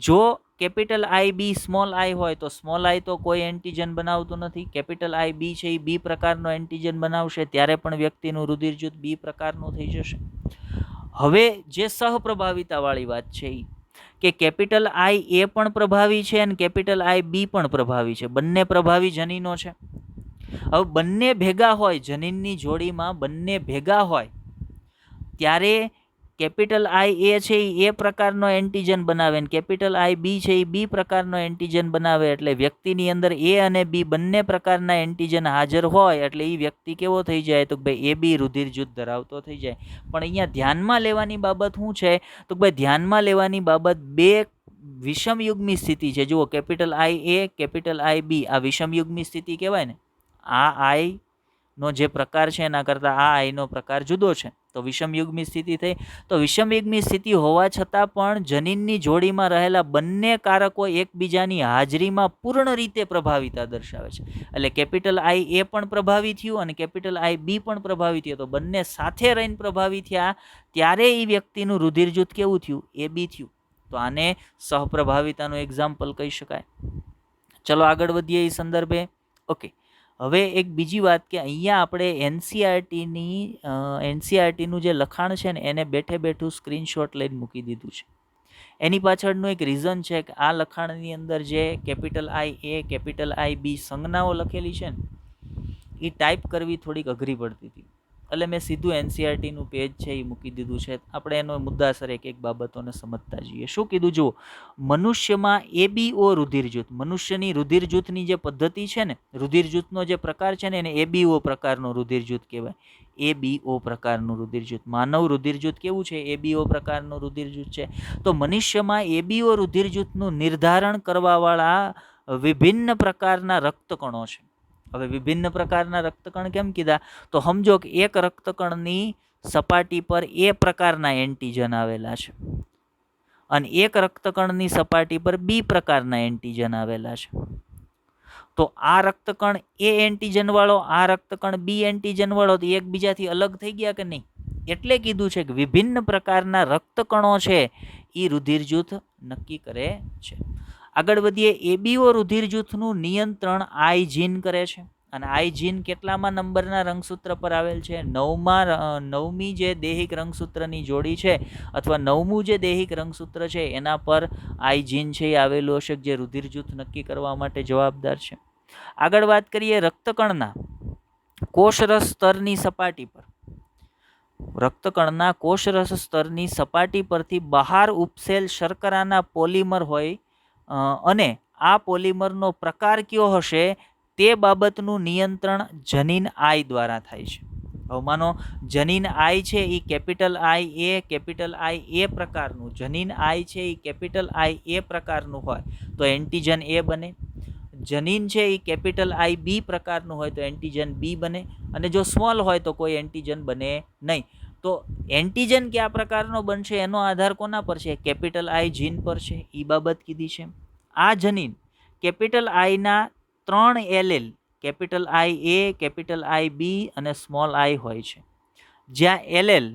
S1: જો કેપિટલ આઈ બી સ્મોલ આઈ હોય તો સ્મોલ આઈ તો કોઈ એન્ટીજન બનાવતું નથી, કેપિટલ આઈ બી છે એ બી પ્રકારનો એન્ટીજન બનાવશે, ત્યારે પણ વ્યક્તિનું રુધિર જૂથ બી પ્રકારનું થઈ જશે. હવે જે સહપ્રભાવિતાવાળી વાત છે એ કે કેપિટલ આઈ એ પણ પ્રભાવી છે અને કેપિટલ આઈ બી પણ પ્રભાવી છે, બંને પ્રભાવી જનીનો છે. હવે બંને ભેગા હોય, જનીનની જોડીમાં બંને ભેગા હોય ત્યારે કેપિટલ આઈ એ છે એ પ્રકારનો એન્ટીજન બનાવે અને કેપિટલ આઈ બી છે એ બી પ્રકારનો એન્ટીજન બનાવે. એટલે વ્યક્તિની અંદર એ અને બી બંને પ્રકારના એન્ટીજન હાજર હોય એટલે એ વ્યક્તિ કેવો થઈ જાય? તો ભાઈ એ બી રુધિર જૂથ ધરાવતો થઈ જાય. પણ અહીંયા ધ્યાનમાં લેવાની બાબત શું છે? તો ભાઈ ધ્યાનમાં લેવાની બાબત બે વિષમયુગ્મી સ્થિતિ છે. જુઓ, કેપિટલ આઈ એ, કેપિટલ આઈ બી, આ વિષમયુગ્મી સ્થિતિ કહેવાય ને. આ આઈ નો જે પ્રકાર છે એના કરતાં આ આઈનો પ્રકાર જુદો છે, તો વિષમયુગ્મી સ્થિતિ થઈ. તો વિષમયુગ્મી સ્થિતિ હોવા છતાં પણ જનીનની જોડીમાં રહેલા બંને કારકો એકબીજાની હાજરીમાં પૂર્ણ રીતે પ્રભાવિતા દર્શાવે છે. એટલે કેપિટલ આઈ એ પણ પ્રભાવી થયું અને કેપિટલ આઈ બી પણ પ્રભાવી થયું, તો બંને સાથે રહીને પ્રભાવી થયા ત્યારે એ વ્યક્તિનું રુધિર જૂથ કેવું થયું? એ બી થયું. તો આને સહપ્રભાવિતાનું એક્ઝામ્પલ કહી શકાય. ચલો આગળ વધીએ એ સંદર્ભે. ઓકે, હવે એક બીજી વાત કે અહીંયા આપણે એનસીઆરટીનું જે લખાણ છે ને એને બેઠે બેઠું સ્ક્રીનશોટ લઈને મૂકી દીધું છે. એની પાછળનું એક રીઝન છે કે આ લખાણની અંદર જે કેપિટલ આઈ એ, કેપિટલ આઈ બી સંજ્ઞાઓ લખેલી છે ને એ ટાઈપ કરવી થોડીક અઘરી પડતી હતી, એટલે મેં સીધું એનસીઆરટીનું પેજ છે એ મૂકી દીધું છે. આપણે એનો મુદ્દાસર એક એક બાબતોને સમજતા જઈએ. શું કીધું? જુઓ, મનુષ્યમાં એબીઓ રુધિર જૂથ, મનુષ્યની રુધિર જૂથની જે પદ્ધતિ છે ને, રુધિર જૂથનો જે પ્રકાર છે ને એને એબીઓ પ્રકારનું રુધિર જૂથ કહેવાય. એબીઓ પ્રકારનું રુધિર જૂથ. માનવ રુધિર જૂથ કેવું છે? એબીઓ પ્રકારનું રુધિર જૂથ છે. તો મનુષ્યમાં એબીઓ રુધિર જૂથનું નિર્ધારણ કરવાવાળા વિભિન્ન પ્રકારના રક્તકણો છે. હવે વિભિન્ન પ્રકારના રક્તકણ કેમ કીધા? તો સમજો કે એક રક્તકણની સપાટી પર એ પ્રકારના એન્ટીજન આવેલા છે અને એક રક્તકણની સપાટી પર બી પ્રકારના એન્ટીજન આવેલા છે. તો આ રક્તકણ એ એન્ટીજન વાળો, આ રક્તકણ બી એન્ટીજન વાળો, તો એકબીજાથી અલગ થઈ ગયા કે નહીં? એટલે કીધું છે કે વિભિન્ન પ્રકારના રક્તકણો છે એ રુધિર જૂથ નક્કી કરે છે. આગળ વધીએ. એબીઓ રુધિર જૂથનું નિયંત્રણ આઈ જીન કરે છે અને આઈ જીન કેટલામાં નંબરના રંગસૂત્ર પર આવેલ છે? નવમી જે દૈહિક રંગસૂત્રની જોડી છે અથવા નવમું જે દૈહિક રંગસૂત્ર છે એના પર આઈ જીન છે એ આવેલું હશે, જે રુધિર જૂથ નક્કી કરવા માટે જવાબદાર છે. આગળ વાત કરીએ રક્તકણના કોષરસ સ્તરની સપાટી પર. રક્તકણના કોષરસ સ્તરની સપાટી પરથી બહાર ઉપસેલ શર્કરાના પોલિમર હોય અને આ પોલિમરનો પ્રકાર કયો હશે તે બાબતનું નિયંત્રણ જનીન આઈ દ્વારા થાય છે. હવે માનો જનીન આઈ છે એ કેપિટલ આઈ એ, કેપિટલ આઈ એ પ્રકારનું, જનીન આઈ છે એ કેપિટલ આઈ એ પ્રકારનું હોય તો એન્ટીજન એ બને. જનીન છે એ કેપિટલ આઈ બી પ્રકારનું હોય તો એન્ટીજન બી બને, અને જો સ્મોલ હોય તો કોઈ એન્ટીજન બને નહીં. તો એન્ટીજન કયા પ્રકારનો બનશે એનો આધાર કોના પર છે? કેપિટલ આઈ જીન પર છે. એ બાબત કીધી છે. આ જનીન કેપિટલ આઈના 3 એલેલ, કેપિટલ આઈ એ, કેપિટલ આઈ બી અને સ્મોલ આઈ હોય છે. જ્યાં એલેલ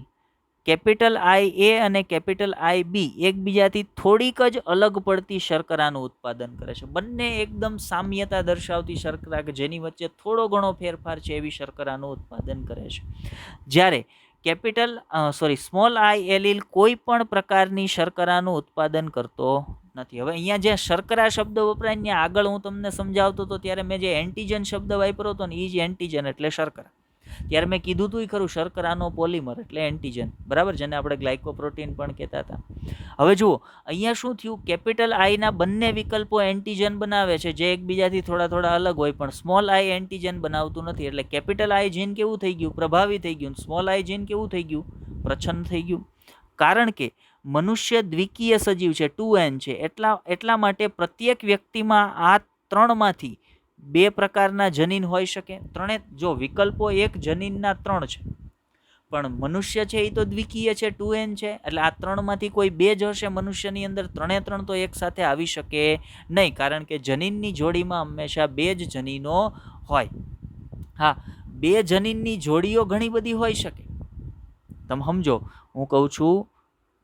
S1: કેપિટલ આઈ એ અને કેપિટલ આઈ બી એકબીજાથી થોડીક જ અલગ પડતી શર્કરાનું ઉત્પાદન કરે છે. બંને એકદમ સામ્યતા દર્શાવતી શર્કરા કે જેની વચ્ચે થોડો ઘણો ફેરફાર છે એવી શર્કરાનું ઉત્પાદન કરે છે. જ્યારે સ્મોલ આઈ એલીલ કોઈ પણ પ્રકારની શર્કરાનું ઉત્પાદન કરતો નથી. હવે અહીંયા જે શર્કરા શબ્દ વપરાય ને આગળ હું તમને સમજાવતો હતો ત્યારે મેં જે એન્ટીજન શબ્દ વાપર્યો હતો ને એ જ એન્ટીજન એટલે શર્કરા. ત્યારે મેં કીધું હતું ખરું, શર્કરાનો પોલિમર એટલે એન્ટીજન, બરાબર, જેને આપણે ગ્લાયકોપ્રોટીન પણ કહેતા હતા. હવે જુઓ અહીંયા શું થયું, કેપિટલ આઈના બંને વિકલ્પો એન્ટીજન બનાવે છે જે એકબીજાથી થોડા થોડા અલગ હોય, પણ સ્મોલ આઈ એન્ટીજન બનાવતું નથી. એટલે કેપિટલ આઈ જીન કેવું થઈ ગયું, પ્રભાવી થઈ ગયું. સ્મોલ આઈ જીન કેવું થઈ ગયું, પ્રચ્છન્ન થઈ ગયું. કારણ કે મનુષ્ય દ્વિકીય સજીવ છે, 2N છે. એટલા માટે પ્રત્યેક વ્યક્તિમાં આ ત્રણમાંથી 2 પ્રકારના જનીન હોઈ શકે. જો વિકલ્પો એક જનીનના 3 છે, પણ મનુષ્ય છે એ તો દ્વિકીય છે, 2N છે. એટલે આ 3માંથી કોઈ 2 જ હશે મનુષ્યની અંદર. 3 તો એક સાથે આવી શકે નહીં, કારણ કે જનીનની જોડીમાં હંમેશા 2 જ જનીનો હોય. હા, 2 જનીનની જોડીઓ ઘણી બધી હોઈ શકે. તમે સમજો, હું કહું છું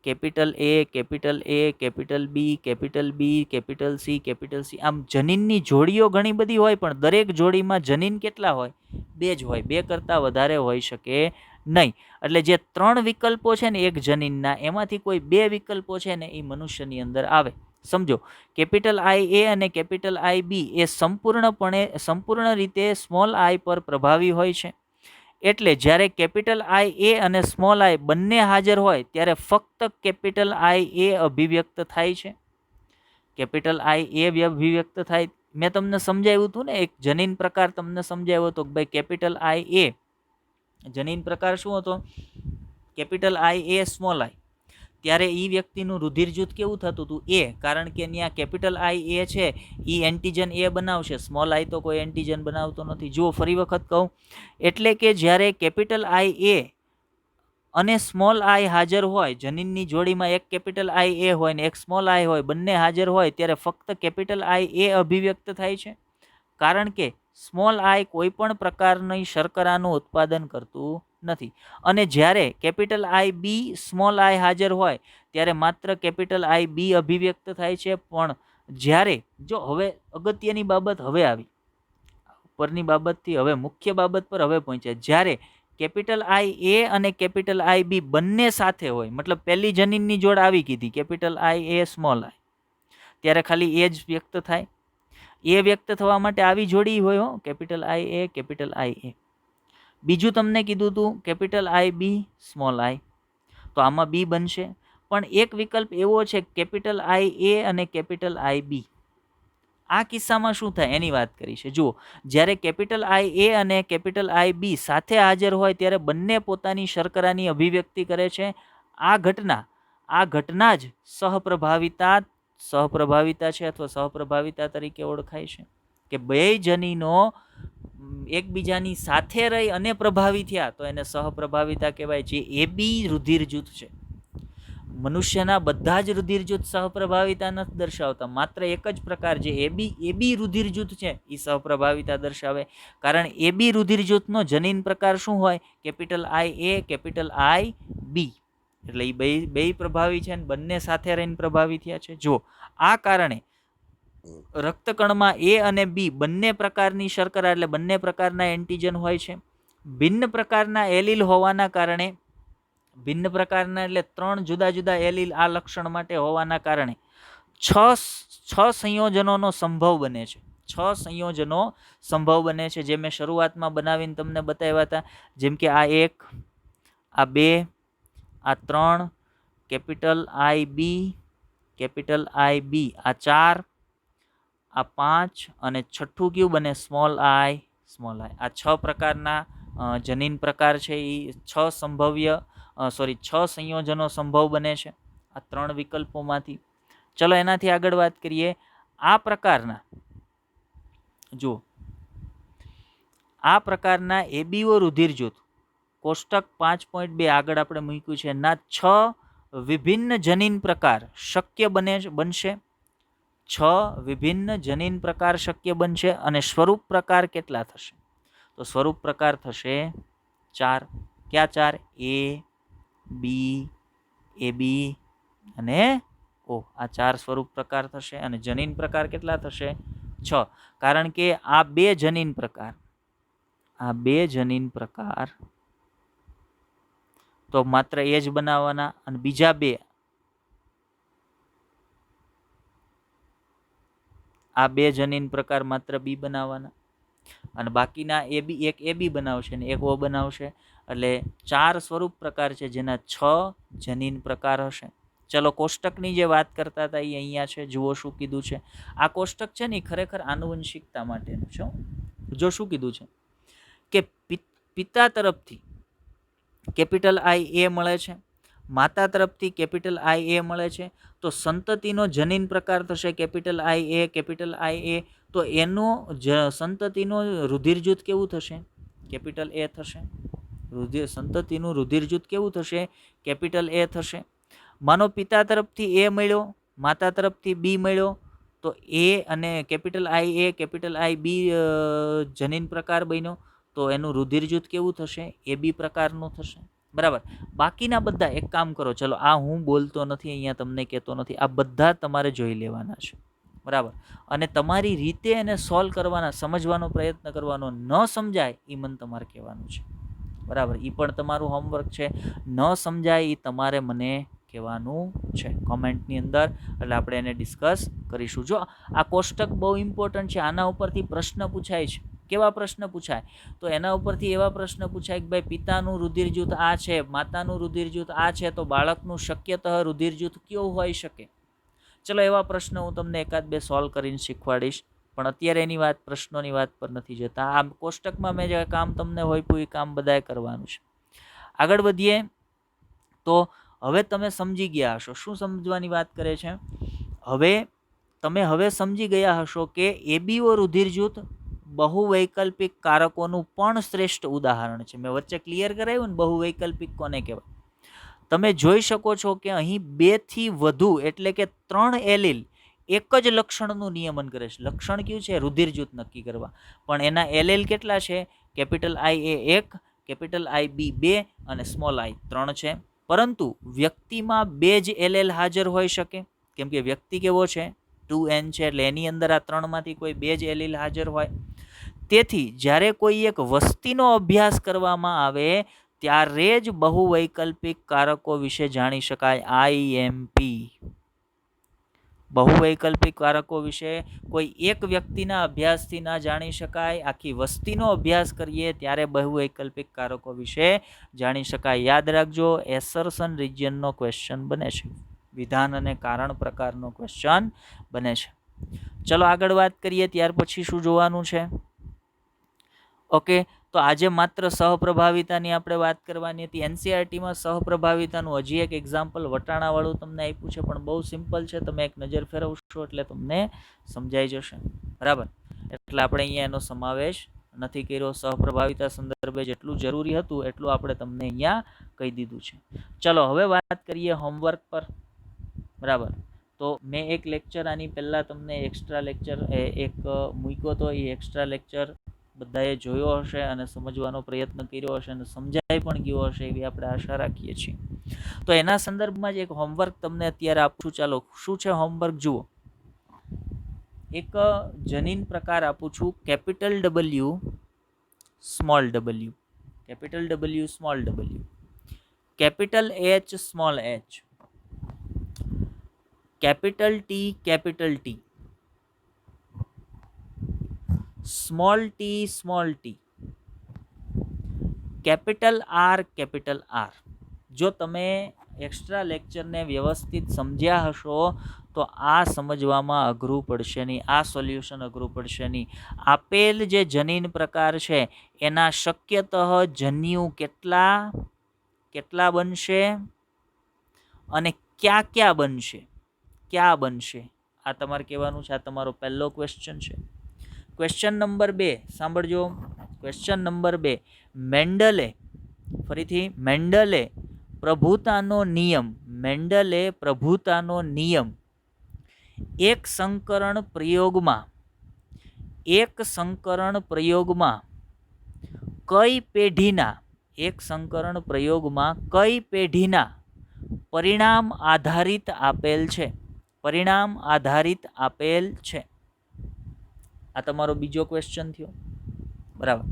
S1: capital A, capital A, capital B, capital B, capital C, capital C. આમ જનીનની જોડીઓ ઘણી બધી હોય, પણ દરેક જોડીમાં જનીન કેટલા હોય, 2 જ હોય. 2 કરતાં વધારે હોઈ શકે નહીં. એટલે જે 3 વિકલ્પો છે ને એક જનીનના, એમાંથી કોઈ 2 વિકલ્પો છે ને એ મનુષ્યની અંદર આવે. સમજો, કેપિટલ IA અને કેપિટલ IB એ સંપૂર્ણ રીતે સ્મોલ આઈ પર પ્રભાવી હોય છે. એટલે જ્યારે કેપિટલ IA અને સ્મોલ આઈ બંને હાજર હોય ત્યારે ફક્ત કેપિટલ IA અભિવ્યક્ત થાય છે. કેપિટલ IA અભિવ્યક્ત થાય. મેં તમને સમજાવ્યું હતું ને, એક જનીન પ્રકાર તમને સમજાવ્યો હતો કે ભાઈ કેપિટલ IA જનીન પ્રકાર શું હતો, કેપિટલ IA સ્મોલ આઈ. ત્યારે એ વ્યક્તિનું રુધિર જૂથ કેવું થતું હતું, A, કારણ કે ત્યાં કેપિટલ IA છે એ એન્ટીજન A બનાવશે, સ્મોલ આઈ તો કોઈ એન્ટીજન બનાવતો નથી. જુઓ ફરી વખત કહું, એટલે કે જ્યારે કેપિટલ IA અને સ્મોલ આઈ હાજર હોય, જનીનની જોડીમાં એક કેપિટલ IA હોય ને એક સ્મોલ આઈ હોય, બંને હાજર હોય ત્યારે ફક્ત કેપિટલ IA અભિવ્યક્ત થાય છે. કારણ કે સ્મોલ આઈ કોઈ પણ પ્રકારની શર્કરાનું ઉત્પાદન કરતું નથી. અને જ્યારે કેપિટલ IB સ્મોલ આઈ હાજર હોય ત્યારે માત્ર કેપિટલ IB અભિવ્યક્ત થાય છે. પણ જ્યારે, જો હવે અગત્યની બાબત હવે આવી, ઉપરની બાબતથી હવે મુખ્ય બાબત પર હવે પહોંચ્યા, જ્યારે કેપિટલ IA અને કેપિટલ IB બંને સાથે હોય, મતલબ પહેલી જનીનની જોડ આવી કીધી કેપિટલ IA સ્મોલ આઈ, ત્યારે ખાલી એ જ વ્યક્ત થાય. એ વ્યક્ત થવા માટે આવી જોડી હોય, કેપિટલ IA કેપિટલ IA. બીજું તમને કીધું હતું કેપિટલ IB સ્મોલ આઈ, તો આમાં B બનશે. પણ એક વિકલ્પ એવો છે કેપિટલ IA અને કેપિટલ IB. આ કિસ્સામાં શું થાય એની વાત કરી છે. જુઓ, જ્યારે કેપિટલ IA અને કેપિટલ IB સાથે હાજર હોય ત્યારે બંને પોતાની શર્કરાની અભિવ્યક્તિ કરે છે. આ ઘટના જ સહપ્રભાવિતા છે અથવા સહપ્રભાવિતા તરીકે ઓળખાય છે. કે 2 જનીનો એકબીજાની સાથે રહી અને પ્રભાવી થયા તો એને સહપ્રભાવિતા કહેવાય. જે AB રુધિર જૂથ છે, મનુષ્યના બધા જ રુધિર જૂથ સહપ્રભાવિતા નથી દર્શાવતા, માત્ર એક જ પ્રકાર જે AB રુધિર જૂથ છે એ સહપ્રભાવિતા દર્શાવે. કારણ AB રુધિર જૂથનો જનીન પ્રકાર શું હોય, કેપિટલ IA કેપિટલ IB. એટલે એ બે પ્રભાવી છે અને બંને સાથે રહીને પ્રભાવી થયા છે. જો આ કારણે રક્તકણમાં A અને B બંને પ્રકારની શર્કરા એટલે બંને પ્રકારના એન્ટીજન હોય છે. ભિન્ન પ્રકારના એલીલ હોવાના કારણે, ભિન્ન પ્રકારના એટલે 3 જુદા જુદા એલીલ આ લક્ષણ માટે હોવાના કારણે 6 સંયોજનોનો સંભવ બને છે. 6 સંયોજનો સંભવ બને છે, જે મેં શરૂઆતમાં બનાવીને તમને બતાવ્યા હતા. જેમ કે આ 1, આ 2, આ 3, કેપિટલ IB કેપિટલ IB, આ 4, આ 5 અને છઠ્ઠું કયું બને, સ્મોલ આઈ સ્મોલ આઈ. આ 6 પ્રકારના જનીન પ્રકાર છે એ 6 સંયોજનો સંભવ બને છે આ 3 વિકલ્પોમાંથી. ચલો એનાથી આગળ વાત કરીએ. આ પ્રકારના, જો આ પ્રકારના ABO રુધિર જૂથ કોષ્ટક 5.2 આગળ આપણે મૂક્યું છે ના 6 વિભિન્ન જનીન પ્રકાર શક્ય બનશે. 6 વિભિન્ન જનીન પ્રકાર શક્ય બનશે અને સ્વરૂપ પ્રકાર કેટલા થશે, તો સ્વરૂપ પ્રકાર થશે 4. ક્યાં 4? A, B, AB અને O. આ 4 સ્વરૂપ પ્રકાર થશે અને જનીન પ્રકાર કેટલા થશે? 6. કારણ કે આ 2 જનીન પ્રકાર તો માત્ર એ જ બનાવવાના અને બીજા 2 આ બે જનીન પ્રકાર માત્ર બી બનાવવાના અને બાકીના એક એ બી બનાવશે ને એક ઓ બનાવશે. એટલે 4 સ્વરૂપ પ્રકાર છે જેના 6 જનીન પ્રકાર હશે. ચલો કોષ્ટકની જે વાત કરતા હતા એ અહીંયા છે. જુઓ શું કીધું છે. આ કોષ્ટક છે ને ખરેખર આનુવંશિકતા માટેનું છે. જો શું કીધું છે કે પિતા તરફથી કેપિટલ આઈ એ મળે છે, માતા તરફથી કેપિટલ આઈ એ મળે છે, તો સંતતિનો જનીન પ્રકાર થશે કેપિટલ આઈ એ. તો એનો સંતતિનો રુધિર જૂથ કેવું થશે? કેપિટલ એ થશે. સંતતિનું રુધિર જૂથ કેવું થશે? કેપિટલ એ થશે. માનો પિતા તરફથી એ મળ્યો, માતા તરફથી બી મળ્યો, તો એ અને કેપિટલ આઈ બી જનીન પ્રકાર બન્યો, તો એનું રુધિર જૂથ કેવું થશે? એ બી પ્રકારનું થશે. બરાબર. બાકીના બધા એક કામ કરો, ચલો આ હું બોલતો નથી, અહીંયા તમને કહેતો નથી, આ બધા તમારે જોઈ લેવાના છે. બરાબર. અને તમારી રીતે એને સોલ્વ કરવાના, સમજવાનો પ્રયત્ન કરવાનો. ન સમજાય એ મને તમારે કહેવાનું છે. બરાબર. એ પણ તમારું હોમવર્ક છે. ન સમજાય એ તમારે મને કહેવાનું છે કોમેન્ટની અંદર, એટલે આપણે એને ડિસ્કસ કરીશું. જો આ કોષ્ટક બહુ ઇમ્પોર્ટન્ટ છે, આના ઉપરથી પ્રશ્ન પૂછાય છે. કેવા પ્રશ્ન પૂછાય? તો એના ઉપરથી એવા પ્રશ્ન પૂછાય કે ભાઈ પિતાનું રુધિર જૂથ આ છે, માતાનું રુધિર જૂથ આ છે, તો બાળકનું શક્યતઃ રુધિર જૂથ કેવું હોઈ શકે? ચલો એવા પ્રશ્ન હું તમને એકાદ બે સોલ્વ કરીને શીખવાડીશ, પણ અત્યારે એની વાત, પ્રશ્નોની વાત પર નથી જતા. આ કોષ્ટકમાં મેં જે કામ તમને હોય એ કામ બધાએ કરવાનું છે. આગળ વધીએ તો હવે તમે સમજી ગયા હશો. શું સમજવાની વાત કરે છે? તમે સમજી ગયા હશો કે એબીઓ રુધિર જૂથ બહુવૈકલ્પિક કારકોનું પણ શ્રેષ્ઠ ઉદાહરણ છે. મેં વચ્ચે ક્લિયર કરાવ્યું ને બહુવૈકલ્પિક કોને કહેવાય. તમે જોઈ શકો છો કે અહીં 2 થી વધુ એટલે કે 3 એલીલ એક જ લક્ષણનું નિયમન કરે છે. લક્ષણ કયું છે? રુધિર જૂથ નક્કી કરવા. પણ એના એલીલ કેટલા છે? કેપિટલ આઈ એ 1, કેપિટલ આઈ બી 2 અને સ્મોલ આઈ 3 છે. પરંતુ વ્યક્તિમાં 2 જ એલીલ હાજર હોઈ શકે, કેમ કે વ્યક્તિ કેવો છે? 2n છે, એટલે એની અંદર આ 3 માંથી કોઈ 2 જ એલીલ હાજર હોય. તેથી જ્યારે કોઈ એક વસ્તીનો અભ્યાસ કરવામાં આવે ત્યારે જ બહુવૈકલ્પિક કારકો વિશે જાણી શકાય. આઈએમપી. બહુવૈકલ્પિક કારકો વિશે કોઈ એક વ્યક્તિના અભ્યાસથી ના જાણી શકાય, આખી વસ્તીનો અભ્યાસ કરીએ ત્યારે બહુવૈકલ્પિક કારકો વિશે જાણી શકાય. યાદ રાખજો, એસર્શન રિજિયનનો ક્વેશ્ચન બને છે, વિધાન અને કારણ પ્રકારનો ક્વેશ્ચન બને છે. ચલો આગળ વાત કરીએ. ત્યાર પછી શું જોવાનું છે? ઓકે, તો આજે માત્ર સહપ્રભાવિતાની આપણે વાત કરવાની હતી. એનસીઆરટીમાં સહપ્રભાવિતાનું હજી એક એક્ઝામ્પલ વટાણાવાળું તમને આપ્યું છે, પણ બહુ સિમ્પલ છે. તમે એક નજર ફેરવશો એટલે તમને સમજાઈ જશે. બરાબર. એટલે આપણે અહીંયા એનો સમાવેશ નથી કર્યો. સહપ્રભાવિતા સંદર્ભે જેટલું જરૂરી હતું એટલું આપણે તમને અહીંયા કહી દીધું છે. ચલો હવે વાત કરીએ હોમવર્ક પર. બરાબર. તો મેં એક લેક્ચર આની પહેલાં તમને એક્સ્ટ્રા લેક્ચર એક મૂક્યો હતો. એ એક્સ્ટ્રા લેક્ચર બધાએ જોયો હશે અને સમજવાનો પ્રયત્ન કર્યો હશે અને સમજાઈ પણ ગયો હશે એવી આપણે આશા રાખીએ છીએ. તો એના સંદર્ભમાં જ એક હોમવર્ક તમને અત્યારે આપું છું. ચાલો શું છે હોમવર્ક જુઓ. એક જનીન પ્રકાર આપું છું, capital W small w, capital W small w, capital H small h, capital T capital T, small t, capital R capital R. જો તમે એક્સ્ટ્રા લેક્ચરને વ્યવસ્થિત સમજ્યા હશો તો આ સમજવામાં અઘરું પડશે નહીં, આ સોલ્યુશન અઘરું પડશે નહીં. આપેલ જે જનીન પ્રકાર છે એના શક્યતઃ જન્યુ કેટલા બનશે અને ક્યાં બનશે આ તમારે કહેવાનું છે. આ તમારો પહેલો ક્વેશ્ચન છે. ક્વેશ્ચન નંબર 2 સાંભળજો. ક્વેશ્ચન નંબર 2, મેન્ડલે પ્રભુતાનો નિયમ એક સંકરણ પ્રયોગમાં કઈ પેઢીના પરિણામ આધારિત આપેલ છે. આ તમારો બીજો ક્વેશ્ચન થયો. બરાબર.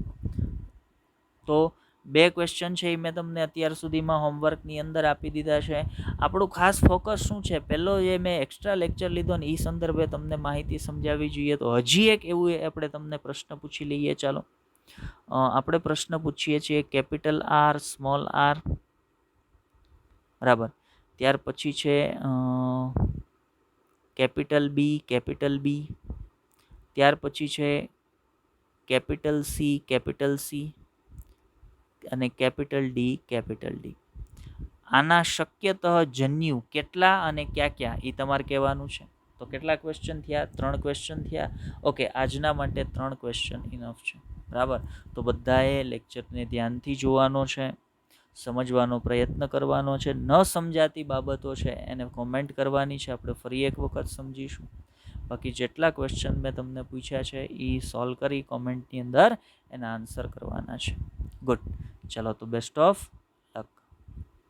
S1: તો 2 ક્વેશ્ચન છે એ મેં તમને અત્યાર સુધીમાં હોમવર્કની અંદર આપી દીધા છે. આપણું ખાસ ફોકસ શું છે, પહેલો જે મેં એક્સ્ટ્રા લેક્ચર લીધો ને એ સંદર્ભે તમને માહિતી સમજાવવી જોઈએ. તો હજી એક એવું આપણે તમને પ્રશ્ન પૂછી લઈએ. ચાલો આપણે પ્રશ્ન પૂછીએ છીએ કેપિટલ આર, સ્મોલ આર, બરાબર. ત્યાર પછી છે કેપિટલ બી, કેપિટલ બી. ત્યાર પછી છે કેપિટલ સી અને કેપિટલ ડી, કેપિટલ ડી. આના શક્યતઃ જન્યુ કેટલા અને ક્યાં ક્યાં એ તમારે કહેવાનું છે. તો કેટલા ક્વેશ્ચન થયા? 3 ક્વેશ્ચન થયા. ઓકે, આજના માટે 3 ક્વેશ્ચન ઇનફ છે, બરાબર. તો બધાએ લેક્ચરને ધ્યાનથી જોવાનો છે, સમજવાનો પ્રયત્ન કરવાનો છે. ન સમજાતી બાબતો છે એને કોમેન્ટ કરવાની છે, આપણે ફરી એક વખત સમજીશું. બાકી જેટલા ક્વેશ્ચન મેં તમને પૂછ્યા છે એ સોલ્વ કરી કોમેન્ટની અંદર એના આન્સર કરવાના છે. ગુડ. ચાલો, તો બેસ્ટ ઓફ